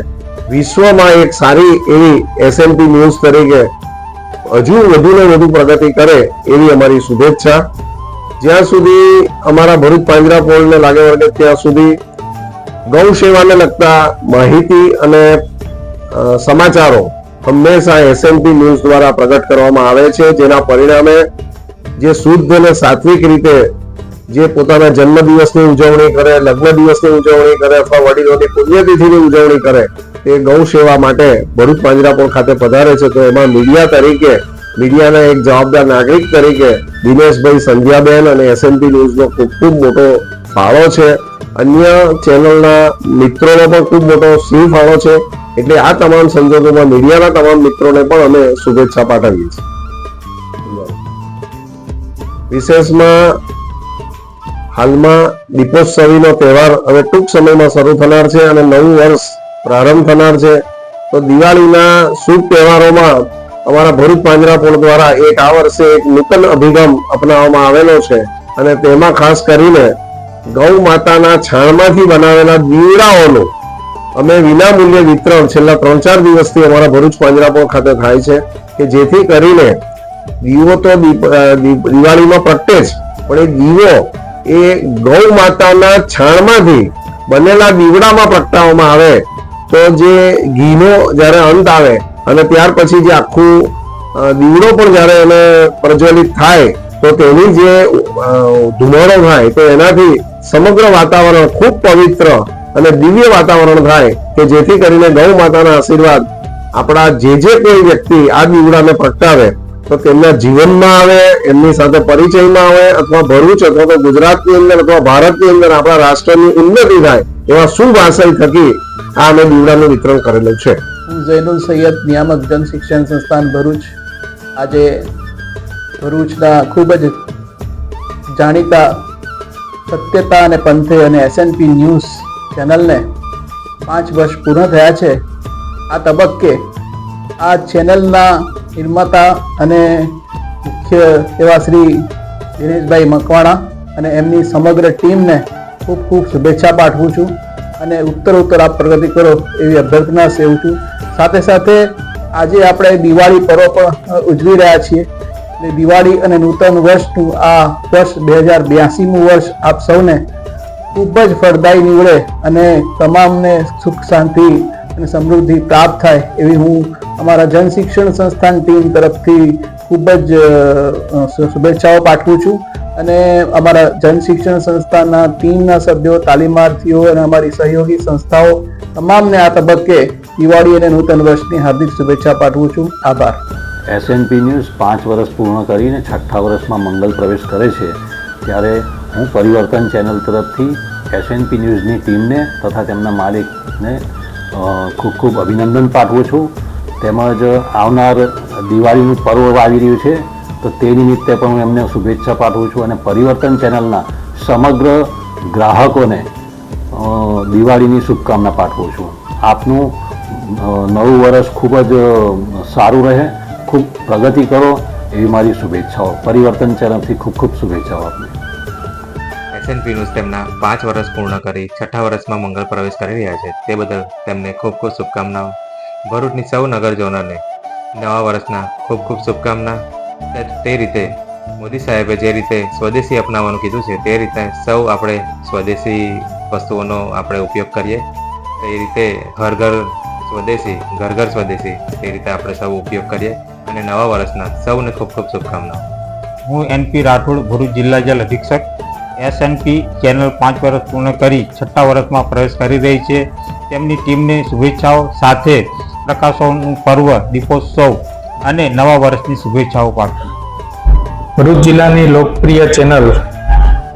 વિશ્વમાં એક સારી એવી એસએનપી ન્યૂઝ તરીકે હજુ વધુ ને વધુ પ્રગતિ કરે એવી અમારી શુભેચ્છા. જ્યાં સુધી અમારા ભરૂચ પાંજરાપોળને લાગે વળગે ત્યાં સુધી ગૌ સેવાને લગતા માહિતી અને સમાચારો હંમેશા એસએનપી ન્યૂઝ દ્વારા પ્રગટ કરવામાં આવે છે, જેના પરિણામે જે શુદ્ધ અને સાત્વિક રીતે જે પોતાના જન્મદિવસની ઉજવણી કરે, લગ્ન દિવસની ઉજવણી કરે અથવા વડીલોની પુણ્યતિથિની ઉજવણી કરે, તે ગૌ સેવા માટે ભરૂચ પાંજરાપોળ ખાતે પધારે છે. તો એમાં મીડિયા તરીકે, મીડિયાના એક જવાબદાર નાગરિક તરીકે દિનેશભાઈ, સંધ્યાબેન અને એસએનપી ન્યૂઝનો ખૂબ ખૂબ મોટો ફાળો છે. અન્ય ચેનલના મિત્રોનો પણ ખૂબ મોટો સિંહ ફાળો છે. એટલે આ તમામ સંજોગોમાં મીડિયાના તમામ મિત્રોને પણ અમે શુભેચ્છા પાઠવીએ છીએ. વિશેષમાં હાલમાં દીપોત્સવીનો તહેવાર હવે ટૂંક સમયમાં શરૂ થનાર છે અને નવું વર્ષ પ્રારંભ થનાર છે. તો દિવાળીના શુભ તહેવારોમાં અમારા ભરૂચ પાંજરાપોળ દ્વારા આ વર્ષે એક નૂતન અભિગમ અપનાવવામાં આવેલો છે અને તેમાં ખાસ કરીને ગૌ માતાના છાણમાંથી બનાવેલા દીવડાઓનું અમે વિનામૂલ્યે વિતરણ છેલ્લા 3-4 દિવસથી અમારા ભરૂચ પાંજરાપોળ ખાતે થાય છે કે જેથી કરીને દીવો તો દિવાળીમાં પ્રગટે જ, પણ એ દીવો એ ગૌ માતાના છાણમાંથી બનેલા દીવડામાં પ્રગટાવવામાં આવે તો જે ઘીનો જ્યારે અંત આવે અને ત્યાર પછી જે આખું દીવડો પણ જ્યારે એને પ્રજ્વલિત થાય તો તેની જે ધુમાડો થાય તો એનાથી સમગ્ર વાતાવરણ ખૂબ પવિત્ર અને દિવ્ય વાતાવરણ થાય કે જેથી કરીને ગૌ માતાના આશીર્વાદ આપણા જે કોઈ વ્યક્તિ આ દીવડાને પ્રગટાવે તો તેમના જીવનમાં આવે, એમની સાથે પરિચયમાં આવે અથવા ભરૂચ અથવા તો ગુજરાતની અંદર અથવા ભારતની અંદર આપણા રાષ્ટ્રની ઉન્નતિ થાય એવા શુભ આશય થકી આ અમે દીવડાનું વિતરણ કરેલું છે. હું ઝૈનુલ સૈયદ, નિયામક જન શિક્ષણ સંસ્થાન ભરૂચ. આજે ભરૂચના ખૂબ જ જાણીતા સત્યતા અને પંથે અને એસએનપી ન્યૂઝ ચેનલને 5 વર્ષ પૂર્ણ થયા છે. આ તબક્કે આ ચેનલના નિર્માતા અને મુખ્ય એવા શ્રી દિનેશભાઈ મકવાણા અને એમની સમગ્ર ટીમને ખૂબ ખૂબ શુભેચ્છા પાઠવું છું અને ઉત્તરોત્તર આપ પ્રગતિ કરો એવી અભ્યર્થના સેવું છું. સાથે સાથે આજે આપણે દિવાળી પર્વ પણ ઉજવી રહ્યા છીએ. દિવાળી અને નૂતન વર્ષનું આ વર્ષ 2082મું વર્ષ આપ સૌને ખૂબ જ ફળદાયી નીવડે અને તમામને સુખ શાંતિ અને સમૃદ્ધિ પ્રાપ્ત થાય એવી હું અમારા જન શિક્ષણ સંસ્થાન ટીમ તરફથી ખૂબ જ શુભેચ્છાઓ પાઠવું છું અને અમારા જન શિક્ષણ સંસ્થાના ટીમના સભ્યો, તાલીમાર્થીઓ અને અમારી સહયોગી સંસ્થાઓ તમામને આ તબક્કે દિવાળી અને નૂતન વર્ષની હાર્દિક શુભેચ્છા પાઠવું છું. આભાર. એસએનપી ન્યૂઝ 5 વર્ષ પૂર્ણ કરીને 6થા વર્ષમાં મંગલ પ્રવેશ કરે છે ત્યારે હું પરિવર્તન ચેનલ તરફથી એસએનપી ન્યૂઝની ટીમને તથા તેમના માલિકને ખૂબ ખૂબ અભિનંદન પાઠવું છું. તેમજ આવનાર દિવાળીનું પર્વ આવી રહ્યું છે તો તે નિમિત્તે પણ હું એમને શુભેચ્છા પાઠવું છું અને પરિવર્તન ચેનલના સમગ્ર ગ્રાહકોને દિવાળીની શુભકામના પાઠવું છું. આપનું નવું વર્ષ ખૂબ જ સારું રહે, ખૂબ પ્રગતિ કરો એવી મારી શુભેચ્છાઓ. પરિવર્તન ચેનલથી ખૂબ ખૂબ શુભેચ્છાઓ આપને. એસએનપી ન્યૂઝ તેમના 5 વર્ષ પૂર્ણ કરી 6થા વર્ષમાં મંગળ પ્રવેશ કરી રહ્યા છે તે બદલ તેમને ખૂબ ખૂબ શુભકામનાઓ. ભરૂચની સૌ નગરજનોને નવા વર્ષના ખૂબ ખૂબ શુભકામના. તે રીતે મોદી સાહેબે જે રીતે સ્વદેશી અપનાવવાનું કીધું છે તે રીતે સૌ આપણે સ્વદેશી વસ્તુઓનો આપણે ઉપયોગ કરીએ. તે રીતે ઘર ઘર સ્વદેશી, ઘર ઘર સ્વદેશી તે રીતે આપણે સૌ ઉપયોગ કરીએ અને નવા વર્ષના સૌને ખૂબ ખૂબ શુભકામનાઓ. હું એનપી રાઠોડ, ભરૂચ જિલ્લા જલ અધિક્ષક. એસએનપી ચેનલ 5 વર્ષ પૂર્ણ કરી 6થા વર્ષમાં પ્રવેશ કરી રહી છે. તેમની ટીમને શુભેચ્છાઓ સાથે પ્રકાશોનું પર્વ દીપોત્સવ અને નવા વર્ષની શુભેચ્છાઓ પાઠવું. ભરૂચ જિલ્લાની લોકપ્રિય ચેનલ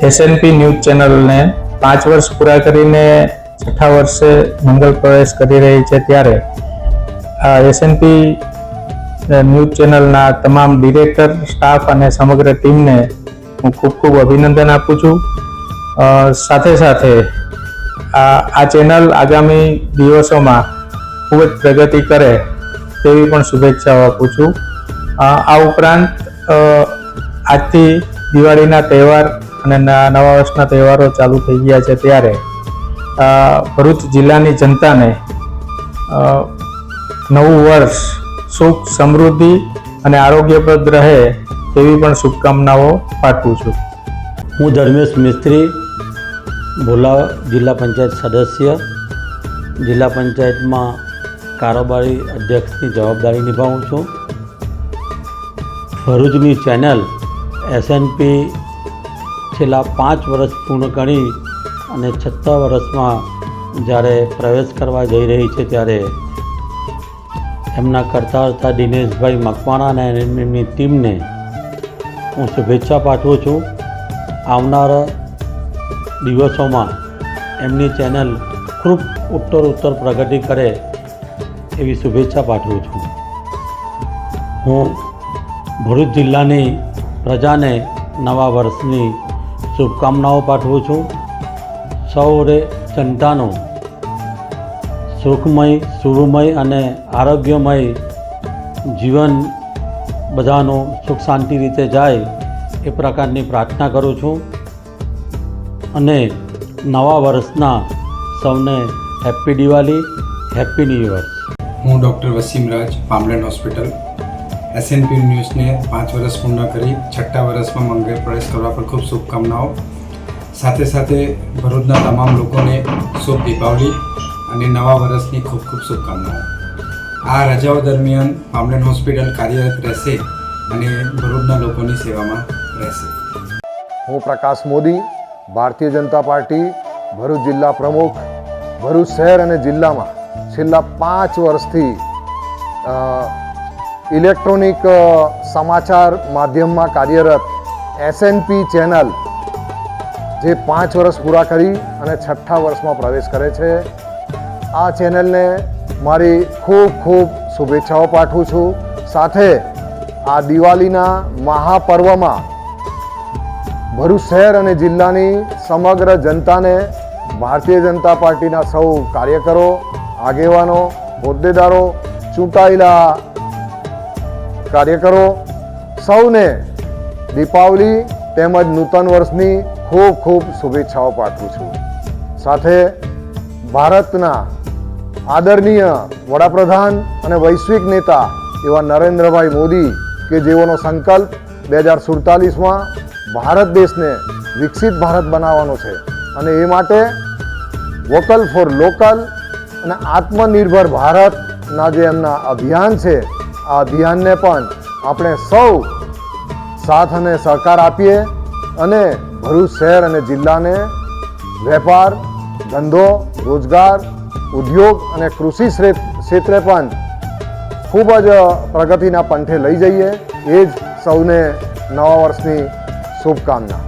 એસએનપી ન્યૂઝ ચેનલને 5 વર્ષ પૂરા કરીને 6થા વર્ષે મંગલ પ્રવેશ કરી રહી છે ત્યારે આ એસએનપી ન્યૂઝ ચેનલના તમામ ડિરેક્ટર, સ્ટાફ અને સમગ્ર ટીમને હું ખૂબ ખૂબ અભિનંદન આપું છું. સાથે સાથે આ ચેનલ આગામી દિવસોમાં ખૂબ જ પ્રગતિ કરે તેવી પણ શુભેચ્છાઓ આપું છું. આ ઉપરાંત આજથી દિવાળીના તહેવાર અને નવા વર્ષના તહેવારો ચાલુ થઈ ગયા છે ત્યારે ભરૂચ જિલ્લાની જનતાને નવું વર્ષ સુખ, સમૃદ્ધિ અને આરોગ્યપ્રદ રહે તેવી પણ શુભકામનાઓ પાઠવું છું. હું ધર્મેશ મિસ્ત્રી, ભોલા જિલ્લા પંચાયત સદસ્ય, જિલ્લા પંચાયતમાં કારોબારી અધ્યક્ષની જવાબદારી નિભાવું છું. ભરૂચની ચેનલ એસએનપી છેલ્લા 5 વર્ષ પૂર્ણ કરી અને 6થા વર્ષમાં જ્યારે પ્રવેશ કરવા જઈ રહી છે ત્યારે એમના કરતા હતા દિનેશભાઈ મકવાણા અને એમની ટીમને હું શુભેચ્છા પાઠવું છું. આવનારા દિવસોમાં એમની ચેનલ ખૂબ ઉત્તરોત્તર પ્રગતિ કરે એવી શુભેચ્છા પાઠવું છું. હું ભરૂચ જિલ્લાની પ્રજાને નવા વર્ષની શુભકામનાઓ પાઠવું છું. સૌએ જનતાનું સુખમય, સુરમય અને આરોગ્યમય જીવન બધાનું સુખ શાંતિ રીતે જાય એ પ્રકારની પ્રાર્થના કરું છું અને નવા વર્ષના સૌને happy Diwali, happy new year. હું ડૉક્ટર વસીમરાજ, પામલેન હોસ્પિટલ. એસએનપી ન્યૂઝને 5 વર્ષ પૂર્ણ કરી 6થા વર્ષમાં મંગળ પ્રવેશ કરવા પર ખૂબ શુભકામનાઓ. સાથે સાથે ભરૂચના તમામ લોકોને શુભ દીપાવલી અને નવા વર્ષની ખૂબ ખૂબ શુભકામનાઓ. આ રજાઓ દરમિયાન પામલેન હોસ્પિટલ કાર્યરત રહેશે અને ભરૂચના લોકોની સેવામાં રહેશે. હું પ્રકાશ મોદી, ભારતીય જનતા પાર્ટી ભરૂચ જિલ્લા પ્રમુખ. ભરૂચ શહેર અને જિલ્લામાં છેલ્લા 5 વર્ષથી ઇલેક્ટ્રોનિક સમાચાર માધ્યમમાં કાર્યરત એસએનપી ચેનલ જે 5 વર્ષ પૂરા કરી અને 6થા વર્ષમાં પ્રવેશ કરે છે, આ ચેનલને મારી ખૂબ ખૂબ શુભેચ્છાઓ પાઠવું છું. સાથે આ દિવાળીના મહાપર્વમાં ભરૂચ શહેર અને જિલ્લાની સમગ્ર જનતાને ભારતીય જનતા પાર્ટીના સૌ કાર્યકરો, આગેવાનો, હોદ્દેદારો, ચૂંટાયેલા કાર્યકરો સૌને દીપાવલી તેમજ નૂતન વર્ષની ખૂબ ખૂબ શુભેચ્છાઓ પાઠવું છું. સાથે ભારતના આદરણીય વડાપ્રધાન અને વૈશ્વિક નેતા એવા નરેન્દ્રભાઈ મોદી કે જેઓનો સંકલ્પ 2047માં ભારત દેશને વિકસિત ભારત બનાવવાનો છે અને એ માટે વોકલ ફોર લોકલ અને આત્મનિર્ભર ભારતના જે એમના અભિયાન છે, આ અભિયાનને પણ આપણે સૌ સાથ અને સહકાર આપીએ અને ભરૂચ શહેર અને જિલ્લાને વેપાર, ધંધો, રોજગાર, ઉદ્યોગ અને કૃષિ ક્ષેત્રે પણ ખૂબ જ પ્રગતિના પંથે લઈ જઈએ. એ જ સૌને નવા વર્ષની શુભકામના.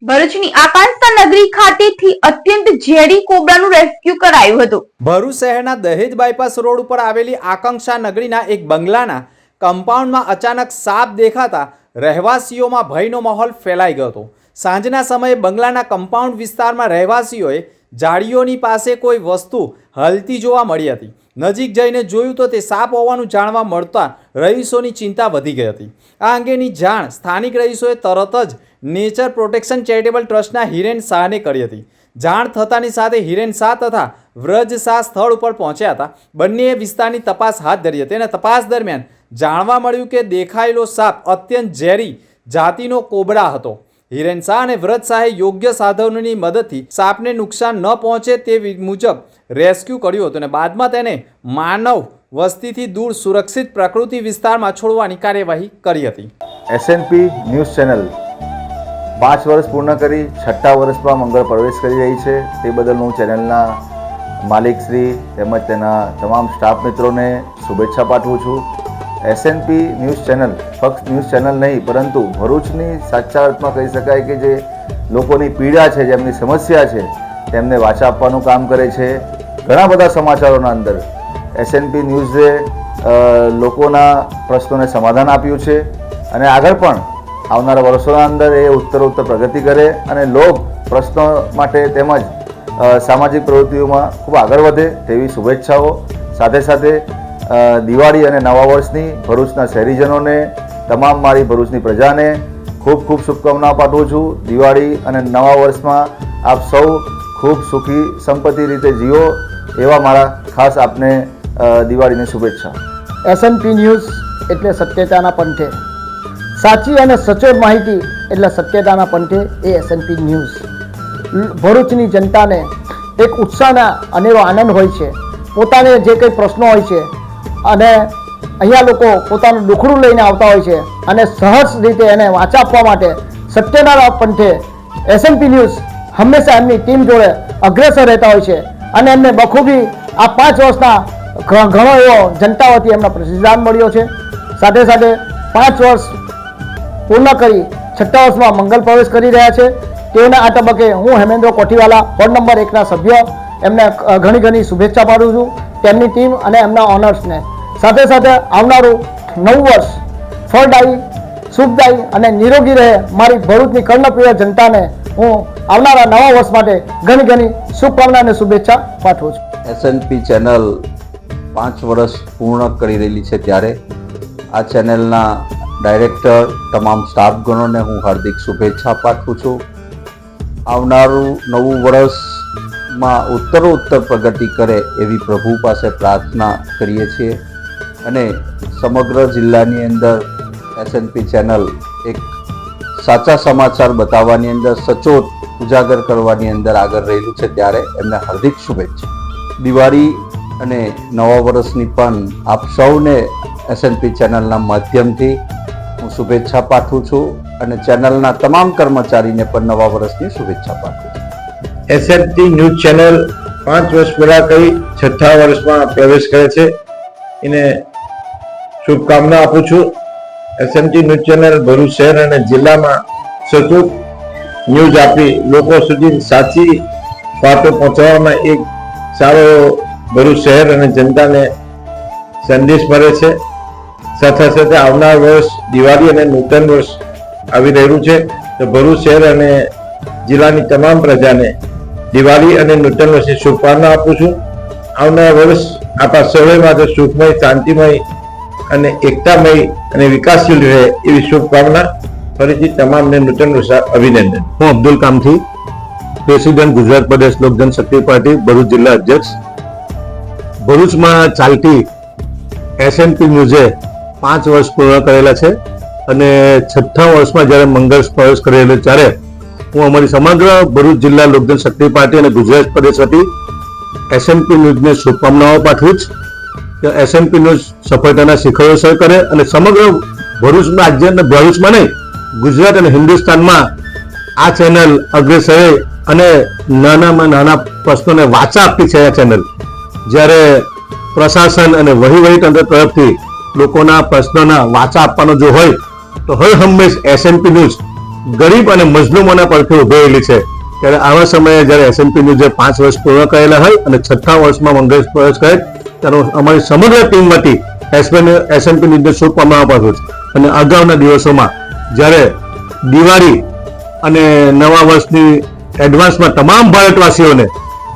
ભરૂચની આકાંક્ષા નગરી ખાતેથી અત્યંત ઝેરી કોબરાનું રેસ્ક્યુ કરાયું હતું. ભરૂચ શહેરના દહેજ બાયપાસ રોડ ઉપર આવેલી આકાંક્ષા નગરીના એક બંગલાના કમ્પાઉન્ડમાં અચાનક સાપ દેખાતા રહેવાસીઓમાં ભયનો માહોલ ફેલાઈ ગયો હતો. સાંજના સમયે બંગલાના કમ્પાઉન્ડ વિસ્તારમાં રહેવાસીઓએ જાળીઓની પાસે કોઈ વસ્તુ હલતી જોવા મળી હતી. નજીક જઈને જોયું તો તે સાપ હોવાનું જાણવા મળતા રહીશોની ચિંતા વધી ગઈ હતી. આ અંગેની જાણ સ્થાનિક રહીશોએ તરત જ નેચર પ્રોટેક્શન ચેરિટેબલ ટ્રસ્ટના હિરેન શાહને કરી હતી. જાણ થતાની સાથે હિરેન શાહ તથા વ્રજ શાહ સ્થળ ઉપર પહોંચ્યા હતા. બંનેએ વિસ્તારની તપાસ હાથ ધરી હતી અને તપાસ દરમિયાન જાણવા મળ્યું કે દેખાયેલો સાપ અત્યંત ઝેરી જાતિનો કોબરા હતો. હિરેન શાહ અને વ્રજ શાહે યોગ્ય સાધનોની મદદથી સાપને નુકસાન ન પહોંચે તે મુજબ રેસ્ક્યુ કર્યું હતું અને બાદમાં તેને માનવ વસ્તીથી દૂર સુરક્ષિત પ્રકૃતિ વિસ્તારમાં છોડવાની કાર્યવાહી કરી હતી. એસએનપી ન્યૂઝ ચેનલ 5 વર્ષ પૂર્ણ કરી 6થા વર્ષમાં મંગળ પ્રવેશ કરી રહી છે. તે બદલ હું ચેનલના માલિકશ્રી તેમજ તેના તમામ સ્ટાફ મિત્રોને શુભેચ્છા પાઠવું છું. એસએનપી ન્યૂઝ ચેનલ ફક્ત ન્યૂઝ ચેનલ નહીં પરંતુ ભરૂચની સાચા અર્થમાં કહી શકાય કે જે લોકોની પીડા છે, જેમની સમસ્યા છે, તેમને વાચા આપવાનું કામ કરે છે. ઘણા બધા સમાચારોના અંદર એસએનપી ન્યૂઝે લોકોના પ્રશ્નોને સમાધાન આપ્યું છે અને આગળ પણ આવનારા વર્ષોના અંદર એ ઉત્તરોત્તર પ્રગતિ કરે અને લોક પ્રશ્નો માટે તેમજ સામાજિક પ્રવૃત્તિઓમાં ખૂબ આગળ વધે તેવી શુભેચ્છાઓ. સાથે સાથે દિવાળી અને નવા વર્ષની ભરૂચના શહેરીજનોને, તમામ મારી ભરૂચની પ્રજાને ખૂબ ખૂબ શુભકામનાઓ પાઠવું છું. દિવાળી અને નવા વર્ષમાં આપ સૌ ખૂબ સુખી સંપત્તિ રીતે જીવો એવા મારા ખાસ આપને દિવાળીની શુભેચ્છા. એસએનપી ન્યૂઝ એટલે સત્યતાના પંથે, સાચી અને સચોટ માહિતી એટલે સત્યતાના પંથે એ એસએનપી ન્યૂઝ. ભરૂચની જનતાને એક ઉત્સાહના અનેરો આનંદ હોય છે. પોતાને જે કંઈ પ્રશ્નો હોય છે અને અહીંયા લોકો પોતાનું દુખડું લઈને આવતા હોય છે અને સહજ રીતે એને વાચા આપવા માટે સત્યના પંથે એસએનપી ન્યૂઝ હંમેશા એમની ટીમ જોડે અગ્રેસર રહેતા હોય છે અને એમને બખૂબી આ 5 વર્ષના ઘણો એવો જનતા વતી એમનો પ્રતિસાદ મળ્યો છે. સાથે સાથે 5 વર્ષ પૂર્ણ કરી 6ઠ્ઠા વર્ષમાં મંગલ પ્રવેશ કરી રહ્યા છે. તેઓના આ તબક્કે હું હેમેન્દ્ર કોઠીવાલા વોર્ડ નંબર 1ના સભ્ય એમને ઘણી શુભેચ્છા પાડું છું, તેમની ટીમ અને એમના ઓનર્સને. સાથે સાથે આવનારું નવું વર્ષ ફળદાયી, સુખદાયી અને નિરોગી રહે મારી ભરૂચની કર્ણપ્રિય જનતાને હું આવનારા નવા વર્ષ માટે ઘણી શુભકામના અને શુભેચ્છા પાઠવું છું. એસએનપી ચેનલ 5 વર્ષ પૂર્ણ કરી રહેલી છે ત્યારે આ ચેનલના ડાયરેક્ટર તમામ સ્ટાફગણોને હું હાર્દિક શુભેચ્છા પાઠવું છું. આવનારું નવું વર્ષમાં ઉત્તરોત્તર પ્રગતિ કરે એવી પ્રભુ પાસે પ્રાર્થના કરીએ છીએ અને સમગ્ર જિલ્લાની અંદર એસએનપી ચેનલ એક સાચા સમાચાર બતાવવાની અંદર સચોટ ઉજાગર કરવાની અંદર આગળ રહેલું છે ત્યારે એમને હાર્દિક શુભેચ્છા. દિવાળી અને નવા વર્ષની પણ આપ સૌને એસએનપી ચેનલના માધ્યમથી હું શુભેચ્છા પાઠવું છું અને ચેનલના તમામ કર્મચારીને પણ નવા વર્ષની શુભેચ્છા પાઠવું છું. એસએનપી ન્યૂઝ ચેનલ 5 વર્ષ પૂરા કરી 6ઠ્ઠા વર્ષમાં પ્રવેશ કરે છે એને શુભકામના આપું છું. એસએનપી ન્યૂઝ ચેનલ ભરૂચ શહેર અને જિલ્લામાં સતત ન્યૂઝ આપી લોકો સુધી સાચી વાતો પહોંચાડવામાં એક સારો ભરૂચ શહેર અને જનતાને સંદેશ મળે છે. સાથે સાથે આવનાર વર્ષ દિવાળી અને નૂતન વર્ષ આવી રહ્યું છે તો ભરૂચ શહેર અને જિલ્લાની તમામ પ્રજાને દિવાળી અને નૂતન વર્ષની શુભકામના આપું છું. આવનાર વર્ષ આપણા સૌને માટે સુખમય, શાંતિમય અને એકતામય અને વિકાસશીલ રહે એવી શુભકામના. ફરીથી તમામને નૂતન વર્ષ અભિનંદન. હું અબ્દુલ કામથી, પ્રેસિડેન્ટ ગુજરાત પ્રદેશ લોક જનશક્તિ પાર્ટી ભરૂચ જિલ્લા અધ્યક્ષ. ભરૂચમાં ચાલતી એસએનપી ન્યૂઝે 5 વર્ષ પૂર્ણ કરેલા છે અને 6ઠ્ઠા વર્ષમાં જ્યારે મંગળ પ્રવેશ કરેલો ત્યારે હું અમારી સમગ્ર ભરૂચ જિલ્લા લોક જનશક્તિ પાર્ટી અને ગુજરાત પ્રદેશ વતી એસએનપી ન્યૂઝને શુભકામનાઓ પાઠવું છું કે એસએનપી ન્યૂઝ સફળતાના શિખરો સર કરે અને સમગ્ર ભરૂચમાં રાજ્ય અને ભરૂચમાં નહીં ગુજરાત અને હિન્દુસ્તાનમાં આ ચેનલ અગ્રેસર અને નાનામાં નાના પ્રશ્નોને વાચા આપતી છે. આ ચેનલ જ્યારે પ્રશાસન અને વહીવટી તંત્ર તરફથી લોકોના પ્રશ્નોના વાચા આપવાનો જો હોય તો હર હંમેશ એસએનપી ન્યૂઝ ગરીબ અને મજલૂમોના પડખે ઉભેલી છે. ત્યારે આવા સમયે જ્યારે એસએનપી ન્યૂઝે 5 વર્ષ પૂર્ણ કરેલા હોય અને 6ઠ્ઠા વર્ષમાં મંગળ પ્રવેશ કરે ત્યારે અમારી સમગ્ર ટીમમાંથી એસએનપી ન્યૂઝને શુભકામનાઓ પાઠવું છું. અને અગાઉના દિવસોમાં જ્યારે દિવાળી અને નવા વર્ષની એડવાન્સમાં તમામ ભારતવાસીઓને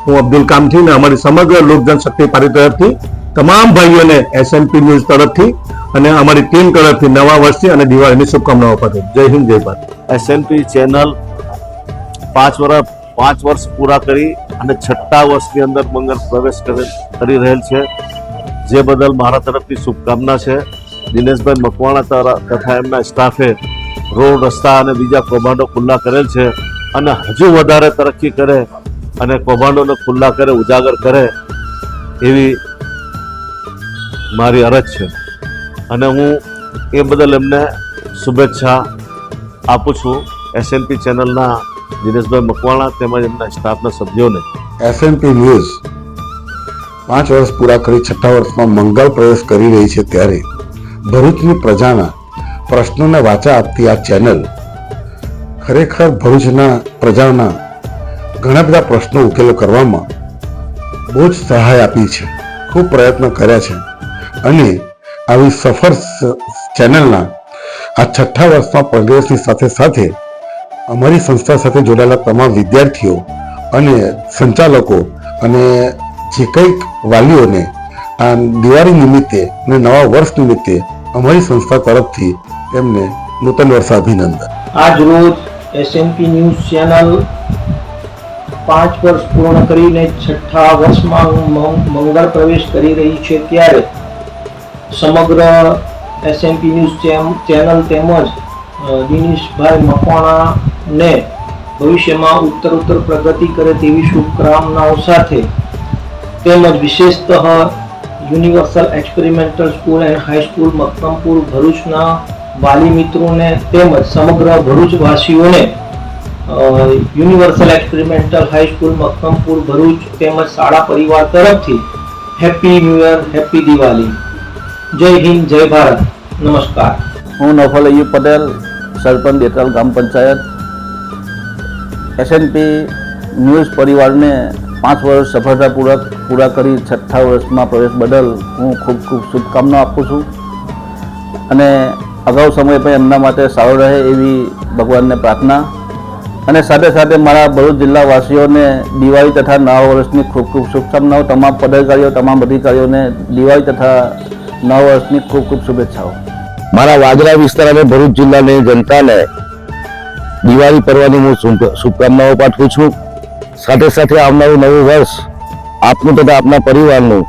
હું અબ્દુલ કામથી અને અમારી સમગ્ર લોક જનશક્તિ પાર્ટી તરફથી તમામ ભાઈઓને એસએનપી ન્યૂઝ તરફથી અને અમારી ટીમ તરફથી નવા વર્ષની અને દિવાળીની શુભકામનાઓ પાઠવું. જય હિન્દ, જય ભારત. એસએનપી ચેનલ 5 વર્ષ પૂરા કરી અને 6ઠ્ઠા વર્ષની અંદર મંગળ પ્રવેશ કરી રહેલ છે, જે બદલ મારા તરફથી શુભકામના છે. દિનેશભાઈ મકવાણા તથા એમના સ્ટાફે રોડ, રસ્તા અને બીજા કૌભાંડો ખુલ્લા કરેલ છે અને હજુ વધારે તરક્કી કરે અને કૌભાંડોને ખુલ્લા કરે, ઉજાગર કરે એવી મારી અરજ છે અને હું એ બદલ એમને શુભેચ્છા આપું છું. એસએનપી ચેનલના દિનેશભાઈ મકવાણા તેમજ એમના સ્ટાફના સભ્યોને. એસએનપી ન્યૂઝ 5 વર્ષ પૂરા કરી 6ઠ્ઠા વર્ષમાં મંગળ પ્રવેશ કરી રહી છે ત્યારે ભરૂચની પ્રજાના પ્રશ્નોને વાચા આપતી આ ચેનલ ખરેખર ભરૂચના પ્રજાના ઘણા બધા પ્રશ્નો ઉકેલો કરવામાં બહુ જ સહાય આપી છે, ખૂબ પ્રયત્ન કર્યા છે અને આવી સફળ ચેનલના આ 6ઠ્ઠા વર્ષમાં પ્રવેશની સાથે સાથે અમારી સંસ્થા સાથે જોડાયેલા તમામ વિદ્યાર્થીઓ અને સંચાલકો અને જે કંઈક વાલીઓને આ દિવાળી નિમિત્તે અને નવા વર્ષ નિમિત્તે અમારી સંસ્થા તરફથી તેમને નૂતન વર્ષ અભિનંદન. આજ રોજ એસએનપી ન્યૂઝ ચેનલ 5 વર્ષ પૂર્ણ કરીને 6ઠ્ઠા વર્ષમાં મંગળ પ્રવેશ કરી રહી છે ત્યારે સમગ્ર એસએનપી ન્યૂઝ ચેનલ તેમજ દિનેશભાઈ મકવાણાને ભવિષ્યમાં ઉત્તરોત્તર પ્રગતિ કરે તેવી શુભકામનાઓ સાથે તેમજ વિશેષતઃ universal experimental school and high school Maktampur ભરૂચના વાલી મિત્રોને તેમજ સમગ્ર ભરૂચવાસીઓને universal experimental high school Makkampur Bharuch તેમજ શાળા પરિવાર તરફથી happy new year, happy Diwali. જય હિન્દ, જય ભારત. નમસ્કાર. હું નૌફલ અય્યુબ પટેલ, સરપંચ દેતરાલ ગ્રામ પંચાયત. એસએનપી ન્યૂઝ પરિવારને 5 વર્ષ સફળતાપૂર્વક પૂરા કરી 6થા વર્ષમાં પ્રવેશ બદલ હું ખૂબ ખૂબ શુભકામનાઓ આપું છું અને અગાઉ સમય પણ એમના માટે સારો રહે એવી ભગવાનને પ્રાર્થના. અને સાથે સાથે મારા ભરૂચ જિલ્લાવાસીઓને દિવાળી તથા નવા વર્ષની ખૂબ ખૂબ શુભકામનાઓ. તમામ પદાધિકારીઓ, તમામ અધિકારીઓને દિવાળી તથા નવા વર્ષની ખૂબ ખૂબ શુભેચ્છાઓ. મારા વાગરા વિસ્તાર અને ભરૂચ જિલ્લાની જનતાને દિવાળી પર્વની હું શુભકામનાઓ પાઠવું છું. સાથે સાથે આવનારું નવું વર્ષ આપનું તથા આપના પરિવારનું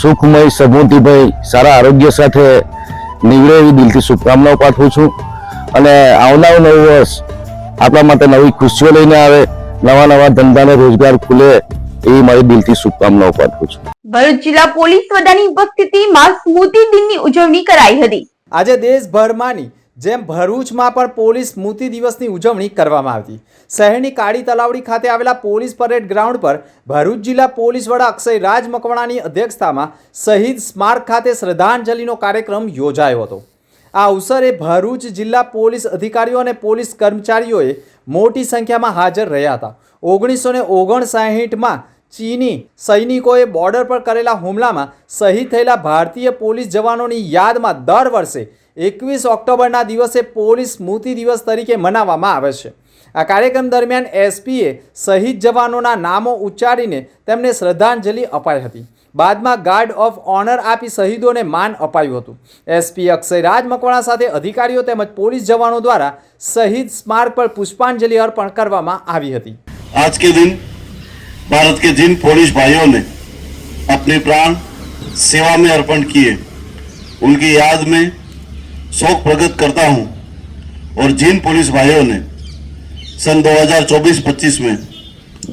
સુખમય, સમૃદ્ધિમય, સારા આરોગ્ય સાથે નીવડે એવી દિલથી શુભકામનાઓ પાઠવું છું. અને આવનારું નવું વર્ષ આપણા માટે નવી ખુશીઓ લઈને આવે, નવા નવા ધંધાને રોજગાર ખુલે એવી મારી દિલથી શુભકામનાઓ પાઠવું છું. ભરૂચ જિલ્લા પોલીસ વડાની ઉપસ્થિતિમાં સ્મૃતિ દિનની ઉજવણી કરાઈ હતી. આજે દેશભરમાંની જેમ ભરૂચમાં પણ પોલીસ સ્મૃતિ દિવસની ઉજવણી કરવામાં આવી. શહેરની કાળી તલાવડી ખાતે આવેલા પોલીસ પરેડ ગ્રાઉન્ડ પર ભરૂચ જિલ્લા પોલીસ વડા અક્ષય રાજ મકવાણાની અધ્યક્ષતામાં શહીદ સ્મારક ખાતે શ્રદ્ધાંજલિનો કાર્યક્રમ યોજાયો હતો. આ અવસરે ભરૂચ જિલ્લા પોલીસ અધિકારીઓ અને પોલીસ કર્મચારીઓએ મોટી સંખ્યામાં હાજર રહ્યા હતા. 1959માં ચીની સૈનિકોએ બોર્ડર પર કરેલા હુમલામાં શહીદ થયેલા ભારતીય પોલીસ જવાનોની યાદમાં દર વર્ષે 21 ઓક્ટોબરના દિવસે પોલીસ સ્મૃતિ દિવસ તરીકે મનાવવામાં આવે છે. આ કાર્યક્રમ દરમિયાન એસપીએ શહીદ જવાનોના નામો ઉચ્ચારીને તેમને શ્રદ્ધાંજલિ અપાઈ હતી. બાદમાં ગાર્ડ ઓફ ઓનર આપી શહીદોને માન અપાયું હતું. એસપી અક્ષય રાજ મકવાણા સાથે અધિકારીઓ તેમજ પોલીસ જવાનો દ્વારા શહીદ સ્મારક પર પુષ્પાંજલિ અર્પણ કરવામાં આવી હતી. आज के दिन भारत के जिन पुलिस भाइयों ने अपने प्राण सेवा में अर्पण किए, उनकी याद में शोक प्रकट करता हूं और जिन पुलिस भाइयों ने सन 2024-25 में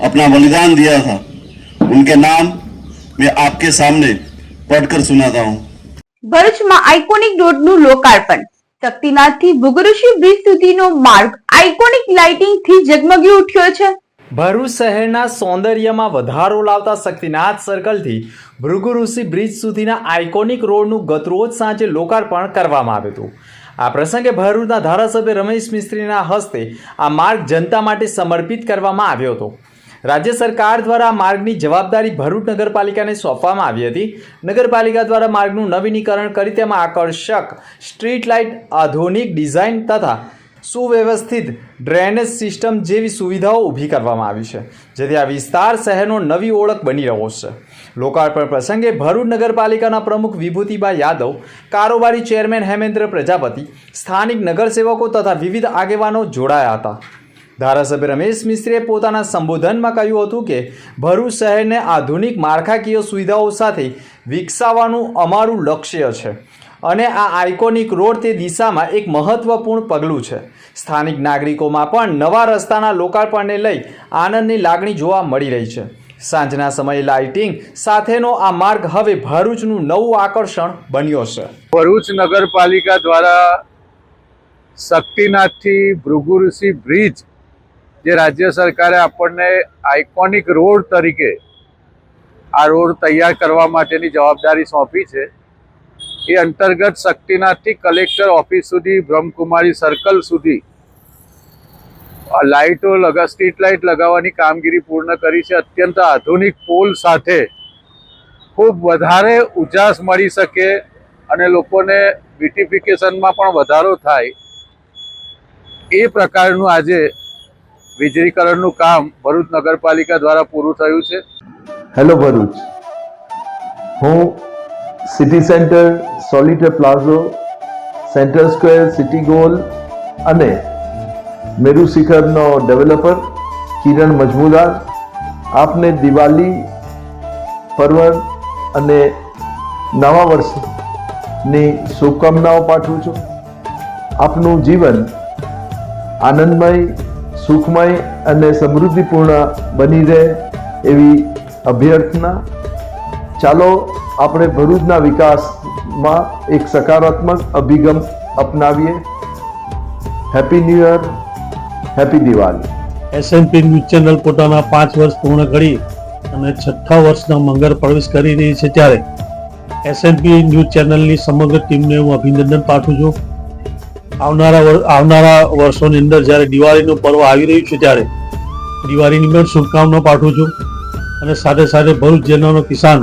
अपना बलिदान दिया था, उनके नाम मैं आपके सामने पढ़कर सुनाता हूं. ભરૂચમાં આઇકોનિક રોડનું લોકાર્પણ. શક્તિનાથથી ભુગરુશી બ્રિજ સુધીનો માર્ગ આઇકોનિક લાઇટિંગથી ઝગમગી ઉઠ્યો છે. ભરૂચ શહેરના સૌંદર્યમાં વધારો લાવતા શક્તિનાથ સર્કલથી ભૃગુઋષિ બ્રિજ સુધીના આઇકોનિક રોડનું ગતરોજ સાંજે લોકાર્પણ કરવામાં આવ્યું હતું. આ પ્રસંગે ભરૂચના ધારાસભ્ય રમેશ મિસ્ત્રીના હસ્તે આ માર્ગ જનતા માટે સમર્પિત કરવામાં આવ્યો હતો. રાજ્ય સરકાર દ્વારા આ માર્ગની જવાબદારી ભરૂચ નગરપાલિકાને સોંપવામાં આવી હતી. નગરપાલિકા દ્વારા માર્ગનું નવીનીકરણ કરી તેમાં આકર્ષક સ્ટ્રીટ લાઇટ, આધુનિક ડિઝાઇન તથા સુવ્યવસ્થિત ડ્રેનેજ સિસ્ટમ જેવી સુવિધાઓ ઊભી કરવામાં આવી છે, જેથી આ વિસ્તાર શહેરનો નવી ઓળખ બની રહ્યો છે. લોકાર્પણ પ્રસંગે ભરૂચ નગરપાલિકાના પ્રમુખ વિભૂતિબા યાદવ, કારોબારી ચેરમેન હેમેન્દ્ર પ્રજાપતિ, સ્થાનિક નગરસેવકો તથા વિવિધ આગેવાનો જોડાયા હતા. ધારાસભ્ય રમેશ મિસ્ત્રીએ પોતાના સંબોધનમાં કહ્યું હતું કે ભરૂચ શહેરને આધુનિક માળખાકીય સુવિધાઓ સાથે વિકસાવવાનું અમારું લક્ષ્ય છે અને આ આઇકોનિક રોડ તે દિશામાં એક મહત્વપૂર્ણ પગલું છે. સ્થાનિક નાગરિકોમાં પણ નવા રસ્તાના લોકાર્પણને લઈ આનંદની લાગણી જોવા મળી રહી છે. સાંજના સમયે લાઇટિંગ સાથેનો આ માર્ગ હવે ભરૂચનું નવું આકર્ષણ બન્યો છે. ભરૂચ નગરપાલિકા દ્વારા શક્તિનાથથી ભૃગુઋષિ બ્રિજ જે રાજ્ય સરકારે આપણને આઇકોનિક રોડ તરીકે આ રોડ તૈયાર કરવા માટેની જવાબદારી સોંપી છે, એ અંતર્ગત શક્તિનાથથી કલેક્ટર ઓફિસ સુધી, બ્રહ્મકુમારી સર્કલ સુધી સ્ટ્રીટ લાઇટ લગાવવાની કામગીરી પૂર્ણ કરી છે. અત્યંત આધુનિક પોલ સાથે ખૂબ વધારે ઉજાસ મળી શકે અને લોકોને બ્યુટિફિકેશનમાં પણ વધારો થાય એ પ્રકારનું આજે વીજળીકરણનું કામ ભરૂચ નગરપાલિકા દ્વારા પૂરું થયું છે. હેલો ભરૂચ, હું city centre, solitaire plaza, central square, city ગોલ અને મેરુ શિખરનો ડેવલપર કિરણ મજમુદાર આપને દિવાળી પર્વ અને નવા વર્ષની શુભકામનાઓ પાઠવું છું. આપનું જીવન આનંદમય, સુખમય અને સમૃદ્ધિપૂર્ણ બની રહે એવી અભ્યર્થના. ચાલો આપણે ભરૂચના વિકાસમાં એક સકારાત્મક અભિગમ અપનાવીએ. Happy new year, happy Diwali. SNP news channel પોતાના 5 વર્ષ પૂર્ણ કરી અને 6થા વર્ષના મંગળ પ્રવેશ કરી રહી છે, ત્યારે એસએનપી ન્યૂઝ ચેનલની સમગ્ર ટીમને હું અભિનંદન પાઠવું છું. આવનારા વર્ષોની અંદર જ્યારે દિવાળીનું પર્વ આવી રહ્યું છે, ત્યારે દિવાળીની પણ શુભકામનાઓ પાઠવું છું. અને સાથે સાથે ભરૂચ જિલ્લાનો કિસાન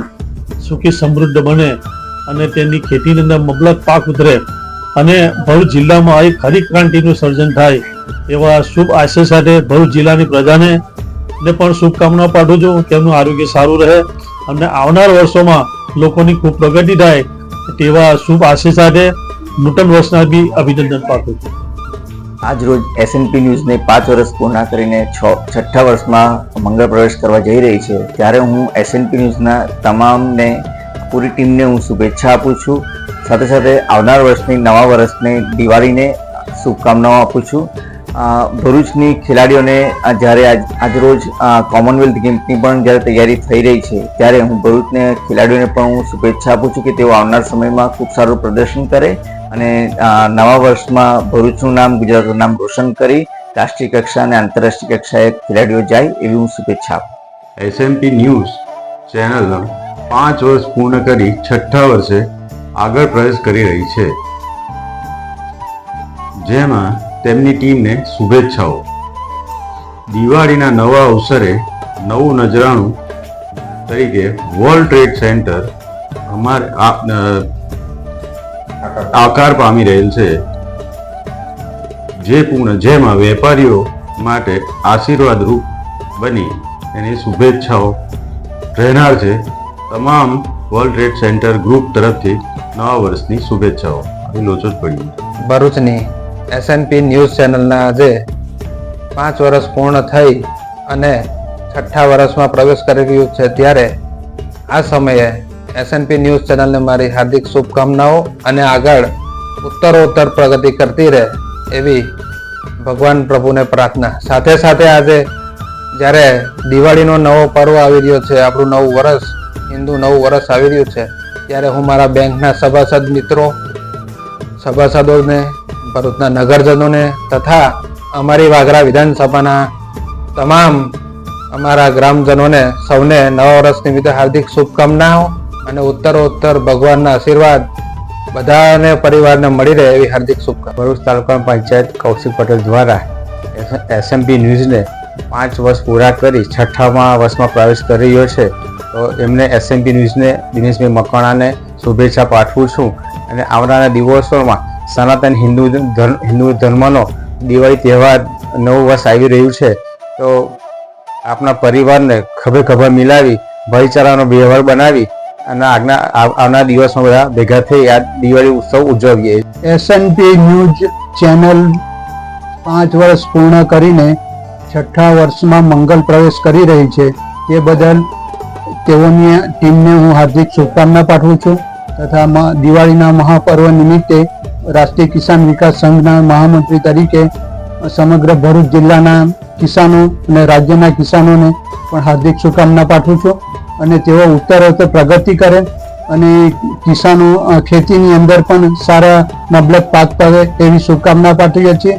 સુખી સમૃદ્ધ બને અને તેની ખેતીની અંદર મબલક પાક ઉતરે અને ભરૂચ જિલ્લામાં એક હરિત ક્રાંતિનું સર્જન થાય, એવા શુભ આશય સાથે ભરૂચ જિલ્લાની પ્રજાને પણ શુભકામનાઓ પાઠવું છું કે એમનું આરોગ્ય સારું રહે અને આવનાર વર્ષોમાં લોકોની ખૂબ પ્રગતિ થાય, તેવા શુભ આશય સાથે નૂતન વર્ષના બી અભિનંદન પાઠવું છું. આજ રોજ એસએનપી ન્યૂઝને 5 વર્ષ પૂર્ણ કરીને 6થા વર્ષમાં મંગળ પ્રવેશ કરવા જઈ રહી છે, ત્યારે હું એસએનપી ન્યૂઝના તમામને પૂરી ટીમને હું શુભેચ્છા આપું છું. સાથે સાથે આવનાર વર્ષની નવા વર્ષને દિવાળીને શુભકામનાઓ આપું છું. ભરૂચની ખેલાડીઓને જ્યારે આજરોજ કોમનવેલ્થ ગેમ્સની પણ જ્યારે તૈયારી થઈ રહી છે, ત્યારે હું ભરૂચને ખેલાડીઓને પણ હું શુભેચ્છા આપું છું કે તેઓ આવનાર સમયમાં ખૂબ સારું પ્રદર્શન કરે અને નવા વર્ષમાં ભરૂચનું નામ, ગુજરાતનું નામ રોશન કરી રાષ્ટ્રીય કક્ષા અને આંતરરાષ્ટ્રીય કક્ષાએ ખેલાડીઓ જાય એવી હું શુભેચ્છા આપું. એસએનપી ન્યૂઝ ચેનલ 5 વર્ષ પૂર્ણ કરી 6થા વર્ષે આગળ પ્રવેશ કરી રહી છે, જેમાં તેમની ટીમને શુભેચ્છાઓ. દિવાળીના નવા અવસરે નવું નજરાણું તરીકે વર્લ્ડ ટ્રેડ સેન્ટર આકાર પામી રહેલ છે, જેમાં વેપારીઓ માટે આશીર્વાદરૂપ બની એની શુભેચ્છાઓ રહેનાર છે. તમામ વર્લ્ડ ટ્રેડ સેન્ટર ગ્રુપ તરફથી નવા વર્ષની શુભેચ્છાઓ. લોચો જ પડી. ભરૂચની એસએનપી ન્યૂઝ ચેનલના આજે 5 વર્ષ પૂર્ણ થઈ અને 6થા વર્ષમાં પ્રવેશ કરી રહ્યું છે, ત્યારે આ સમયે એસએનપી ન્યૂઝ ચેનલને મારી હાર્દિક શુભકામનાઓ અને આગળ ઉત્તરોત્તર પ્રગતિ કરતી રહે એવી ભગવાન પ્રભુને પ્રાર્થના. સાથે સાથે આજે જ્યારે દિવાળીનો નવો પર્વ આવી રહ્યો છે, આપણું નવું વર્ષ, હિન્દુ નવું વર્ષ આવી રહ્યું છે, ત્યારે હું મારા બેંકના સભાસદ મિત્રો, સભાસદોને, ભરૂચના નગરજનોને તથા અમારી વાગરા વિધાનસભાના તમામ અમારા ગ્રામજનોને સૌને નવા વર્ષ નિમિત્તે હાર્દિક શુભકામનાઓ અને ઉત્તરોત્તર ભગવાનના આશીર્વાદ બધાને પરિવારને મળી રહે એવી હાર્દિક શુભકામનાઓ. ભરૂચ તાલુકા પંચાયત કૌશિક પટેલ દ્વારા એસએનપી ન્યૂઝને 5 વર્ષ પૂરા કરી 6થા વર્ષમાં પ્રવેશ કરી રહ્યો છે, તો એમને એસએનપી ન્યૂઝને દિનેશભાઈ મકવાણાને શુભેચ્છા પાઠવું છું. અને આવનારા દિવસોમાં સનાતન હિન્દુ ધર્મનો દિવાળી તહેવાર નવું વર્ષ આવી રહ્યું છે, તો આપણા પરિવારને ખભે ખભા મિલાવી ભાઈચારાનો વ્યવહાર બનાવી અને આવનાર દિવસમાં બધા ભેગા થઈ આ દિવાળી ઉત્સવ ઉજવીએ. એસએનપી ન્યૂઝ ચેનલ 5 વર્ષ પૂર્ણ કરીને 6થા વર્ષમાં મંગળ પ્રવેશ કરી રહી છે, તે બદલ તેઓની ટીમને હું હાર્દિક શુભકામના પાઠવું છું. તથા દિવાળીના મહાપર્વ નિમિત્તે રાષ્ટ્રીય કિસાન વિકાસ સંઘના મહામંત્રી તરીકે સમગ્ર ભરૂચ જિલ્લાના કિસાનો અને રાજ્યના કિસાનોને પણ હાર્દિક શુભકામના પાઠવું છું અને તેઓ ઉત્તરોત્તર પ્રગતિ કરે અને કિસાનો ખેતીની અંદર પણ સારા મબલક પાક કરે એવી શુભકામના પાઠવીએ છીએ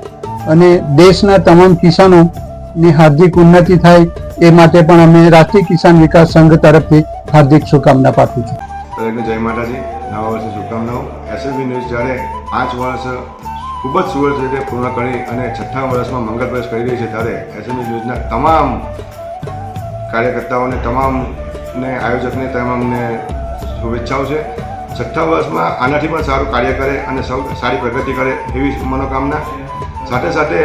અને દેશના તમામ કિસાનોની હાર્દિક ઉન્નતિ થાય એ માટે પણ અમે રાષ્ટ્રીય કિસાન વિકાસ સંઘ તરફથી હાર્દિક શુભકામના પાઠવું છું. દરેકને જય માતાજી, નવા વર્ષની શુભકામનાઓ. એસએનપી ન્યૂઝ જ્યારે 5 વર્ષ ખૂબ જ સુરત રીતે પૂર્ણ કરી અને 6થા વર્ષમાં મંગળ પ્રવેશ કરી રહી છે, ત્યારે એસએનપી ન્યૂઝના તમામ કાર્યકર્તાઓને, તમામને આયોજકને, તમામને શુભેચ્છાઓ છે. 6થા વર્ષમાં આનાથી પણ સારું કાર્ય કરે અને સૌ સારી પ્રગતિ કરે એવી મનોકામના. સાથે સાથે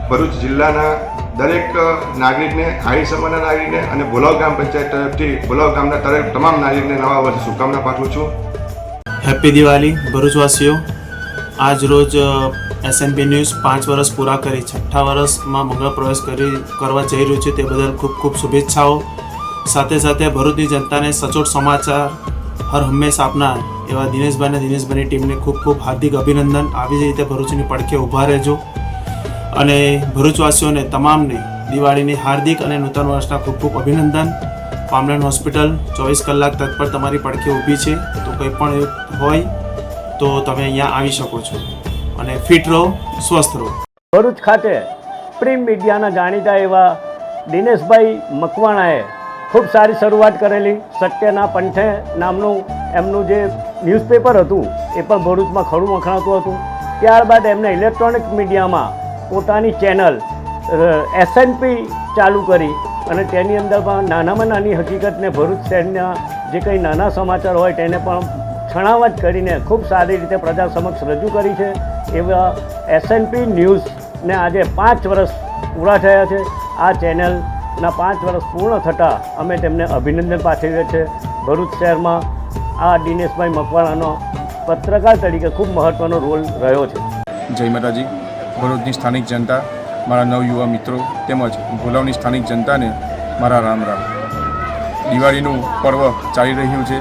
ભરૂચ જિલ્લાના દરેક નાગરિકને, આહિર સમાજના નાગરિકને અને ભોલાવ ગ્રામ પંચાયત તરફથી ભોલાવ ગામના તમામ નાગરિકને નવા વર્ષની શુભકામના પાઠવું છું. હેપી દિવાળી ભરૂચવાસીઓ. આજ રોજ એસએનપી ન્યૂઝ 5 વર્ષ પૂરા કરી 6થા વર્ષમાં મંગળ પ્રવેશ કરવા જઈ રહ્યું છે, તે બદલ ખૂબ ખૂબ શુભેચ્છાઓ. સાથે સાથે ભરૂચની જનતાને સચોટ સમાચાર હર હંમેશ આપનાર એવા દિનેશભાઈની ટીમને ખૂબ ખૂબ હાર્દિક અભિનંદન. આવી જ રીતે ભરૂચની પડખે ઊભા રહેજો અને ભરૂચવાસીઓને તમામને દિવાળીની હાર્દિક અને નૂતન વર્ષના ખૂબ ખૂબ અભિનંદન. પામલેન હોસ્પિટલ 24 કલાક તત્પર તમારી પડખે ઊભી છે, તો કંઈ પણ હોય તો તમે અહીંયા આવી શકો છો અને ફિટ રહો, સ્વસ્થ રહો. ભરૂચ ખાતે પ્રિન્ટ મીડિયાના જાણીતા એવા દિનેશભાઈ મકવાણાએ ખૂબ સારી શરૂઆત કરેલી. સત્યના પંથે નામનું એમનું જે ન્યૂઝપેપર હતું એ પણ ભરૂચમાં ખરું વખણાતું હતું. ત્યારબાદ એમને ઇલેક્ટ્રોનિક મીડિયામાં પોતાની ચેનલ SNP ચાલુ કરી અને તેની અંદર પણ નાનામાં નાની હકીકતને ભરૂચ શહેરના જે કંઈ નાના સમાચાર હોય તેને પણ છણાવટ કરીને ખૂબ સારી રીતે પ્રજા સમક્ષ રજૂ કરી છે. એવા SNP ન્યૂઝને આજે 5 વર્ષ પૂરા થયા છે. આ ચેનલના 5 વર્ષ પૂર્ણ થતાં અમે તેમને અભિનંદન પાઠવીએ છીએ. ભરૂચ શહેરમાં આ દિનેશભાઈ મકવાણાનો પત્રકાર તરીકે ખૂબ મહત્ત્વનો રોલ રહ્યો છે. જય માતાજી. ભરૂચની સ્થાનિક જનતા, મારા નવયુવા મિત્રો તેમજ ભોલાવની સ્થાનિક જનતાને મારા રામ રામ. દિવાળીનું પર્વ ચાલી રહ્યું છે.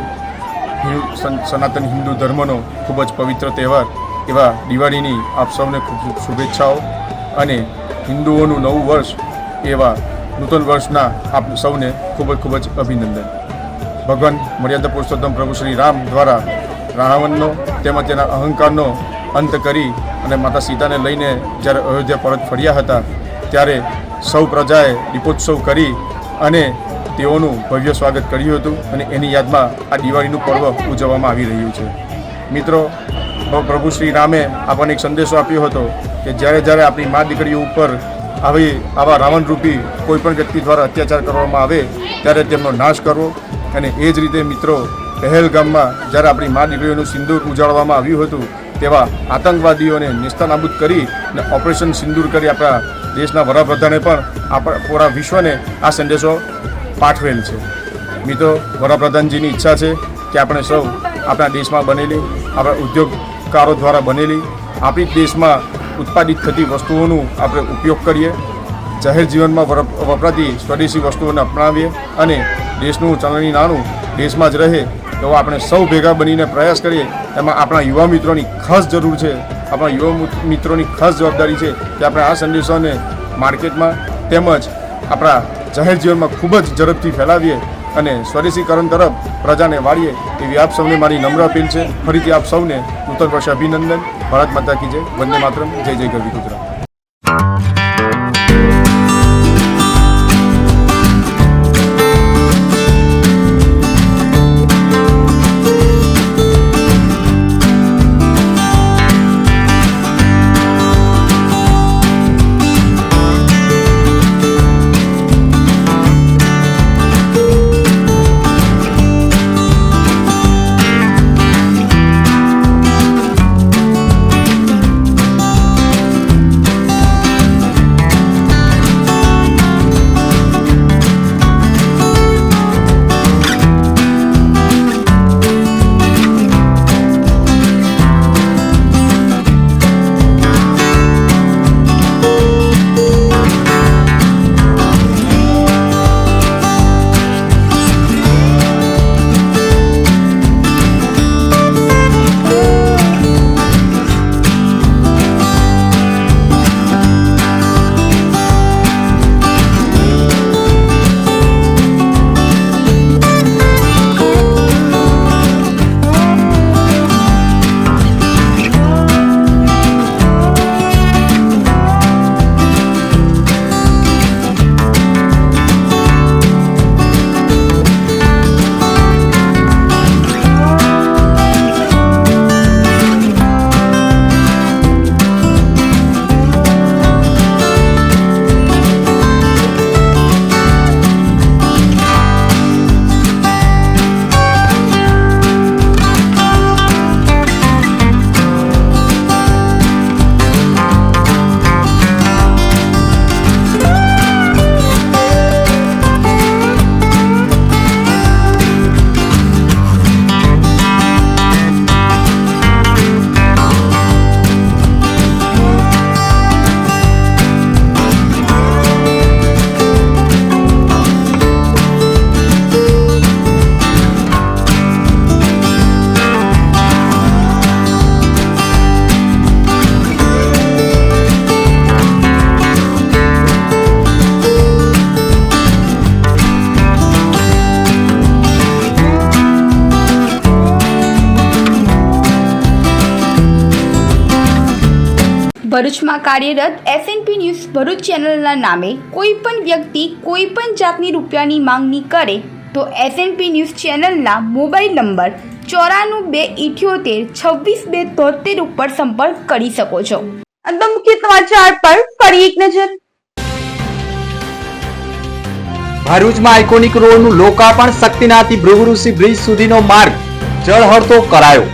સનાતન હિન્દુ ધર્મનો ખૂબ જ પવિત્ર તહેવાર એવા દિવાળીની આપ સૌને ખૂબ ખૂબ શુભેચ્છાઓ અને હિન્દુઓનું નવું વર્ષ એવા નૂતન વર્ષના આપ સૌને ખૂબ જ અભિનંદન. ભગવાન મર્યાદા પુરુષોત્તમ પ્રભુ શ્રી રામ દ્વારા રાવણનો તેમજ તેના અહંકારનો અંત કરી અને માતા સીતાને લઈને જ્યારે અયોધ્યા પરત ફર્યા હતા ત્યારે સૌ પ્રજાએ દીપોત્સવ કરી અને તેઓનું ભવ્ય સ્વાગત કર્યું હતું અને એની યાદમાં આ દિવાળીનું પર્વ ઉજવવામાં આવી રહ્યું છે. મિત્રો, પ્રભુ શ્રી રામે આપણને એક સંદેશો આપ્યો હતો કે જ્યારે આપણી મા દીકરીઓ ઉપર આવા રાવણરૂપી કોઈપણ વ્યક્તિ દ્વારા અત્યાચાર કરવામાં આવે ત્યારે તેમનો નાશ કરવો. અને એ જ રીતે મિત્રો, પહેલગામમાં જ્યારે આપણી મા દીકરીઓનું સિંદૂર ઉજાડવામાં આવ્યું હતું તેવા આતંકવાદીઓને નિસ્તનાબૂદ કરી અને ઓપરેશન સિંદૂર કરી આપણા દેશના વડાપ્રધાને પણ આપણા પૂરા વિશ્વને આ સંદેશો પાઠવેલ છે. મિત્રો, વડાપ્રધાનજીની ઈચ્છા છે કે આપણે સૌ આપણા દેશમાં બનેલી, આપણા ઉદ્યોગકારો દ્વારા બનેલી, આપણી દેશમાં ઉત્પાદિત થતી વસ્તુઓનું આપણે ઉપયોગ કરીએ, જાહેર જીવનમાં વપરાતી સ્વદેશી વસ્તુઓને અપનાવીએ અને દેશનું ચલણી નાણું દેશમાં જ રહે તો આપણે સૌ ભેગા બનીને પ્રયાસ કરીએ. એમાં આપણા યુવા મિત્રોની ખાસ જરૂર છે, આપણા યુવા મિત્રોની ખાસ જવાબદારી છે કે આપણે આ સંદેશોને માર્કેટમાં તેમજ આપણા જાહેર જીવનમાં ખૂબ જ ઝડપથી ફેલાવીએ અને સ્વદેશીકરણ તરફ પ્રજાને વાળીએ એવી આપ સૌને મારી નમ્ર અપીલ છે. ફરીથી આપ સૌને નૂતન વર્ષે અભિનંદન. ભારત માતા કી જય. વંદે માતરમ. જય જય ગરવી ગુજરાત. ભરૂચમાં કાર્યરત એસએનપી ન્યૂઝ ભરૂચ ચેનલના નામે કોઈ પણ વ્યક્તિ કોઈ પણ જાતની રૂપિયાની માંગણી કરે તો એસએનપી ન્યૂઝ ચેનલના મોબાઈલ નંબર 9428762273 ઉપર સંપર્ક કરી શકો છો. अंत मुख्य समाचार पर फरी एक नजर. ભરૂચમાં આઇકોનિક રોડનું લોકાર્પણ, શક્તિનાથથી ભૃગુઋષિ બ્રિજ સુધીનો માર્ગ જળહળતો કરાયો.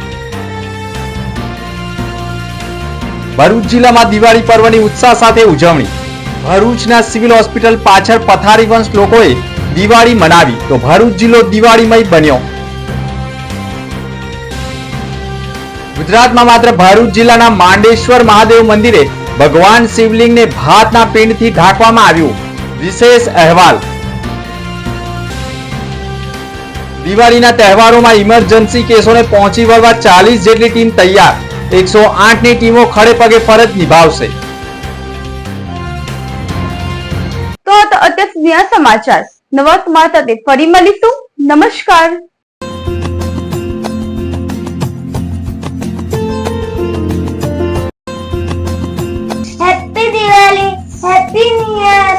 ભરૂચ જિલ્લામાં દિવાળી પર્વની ઉત્સાહ સાથે ઉજવણી. ભરૂચના સિવિલ હોસ્પિટલ પાછળ પથારી વંશ લોકોએ દિવાળી મનાવી તો ભરૂચ જિલ્લો દિવાળીમય બન્યો. ગુજરાતમાં માત્ર ભરૂચ જિલ્લાના માંડેશ્વર મહાદેવ મંદિરે ભગવાન શિવલિંગને ભાતના પિંડથી ઢાંકવામાં આવ્યું. વિશેષ અહેવાલ. દિવાળીના તહેવારોમાં ઇમરજન્સી કેસોને પહોંચી વળવા 40 જેટલી ટીમ તૈયાર. 108 ની ટીમો ખડે પગે ફરજ નિભાવશે. તો અત્યાર સુધીના સમાચાર. નવા સમાચાર સાથે ફરી મળીશું. નમસ્કાર. Happy Diwali, happy new year.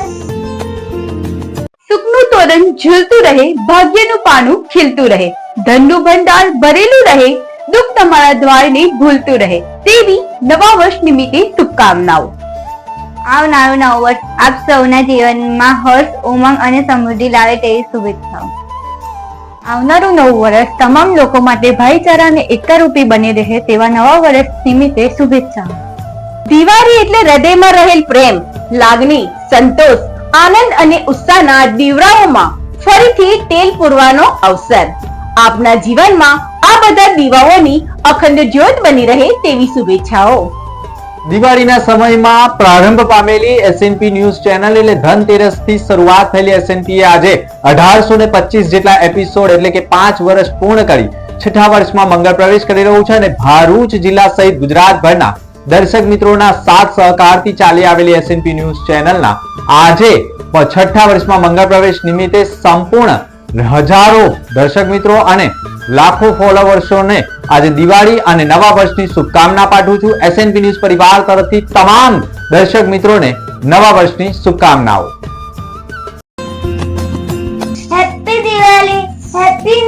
સુખનું તોરણ ઝૂલતું રહે, ભાગ્યનું પાનું ખીલતું રહે, ધનનું ભંડાર ભરેલું રહે, દુઃખ તમારા દ્વારને ભૂલતું રહે તેવી નવા વર્ષ નિમિત્તે શુભકામનાઓ. આવનારું નવું વર્ષ આપ સૌના જીવનમાં હર્ષ, ઉમંગ અને સમૃદ્ધિ લાવે તેવી શુભેચ્છાઓ. આવનારું નવું વર્ષ તમામ લોકો માટે ભાઈચારા અને એકતારૂપી બની રહે તેવા નવા વર્ષ નિમિત્તે શુભેચ્છાઓ. દિવાળી એટલે હૃદયમાં રહેલ પ્રેમ, લાગણી, સંતોષ, આનંદ અને ઉત્સાહના દીવડાઓમાં ફરીથી તેલ પૂરવાનો અવસર. આપના જીવનમાં આ બધા દીવાઓની અખંડ જ્યોત બની રહે તેવી શુભેચ્છાઓ. દિવાળીના સમયમાં પ્રારંભ પામેલી એસએનપી ન્યૂઝ ચેનલ એટલે ધનતેરસ થી શરૂઆત થયેલી એસએનપી આજે 1825 જેટલા એપિસોડ એટલે કે 5 વર્ષ પૂર્ણ કરી છઠ્ઠા વર્ષમાં મંગળ પ્રવેશ કરી રહ્યું છે અને ભરૂચ જિલ્લા સહિત ગુજરાતભરના દર્શક મિત્રોના સાથ સહકારથી ચાલી આવેલી એસએનપી ન્યૂઝ ચેનલના આજે છઠ્ઠા વર્ષમાં મંગળ પ્રવેશ નિમિત્તે સંપૂર્ણ હજારો દર્શક મિત્રો અને લાખો ફોલોવર્સોને આજે દિવાળી અને નવા વર્ષની શુભકામના પાઠવું છું. એસએનપી ન્યૂઝ પરિવાર તરફથી તમામ દર્શક મિત્રોને નવા વર્ષની શુભકામનાઓ. Happy Diwali, happy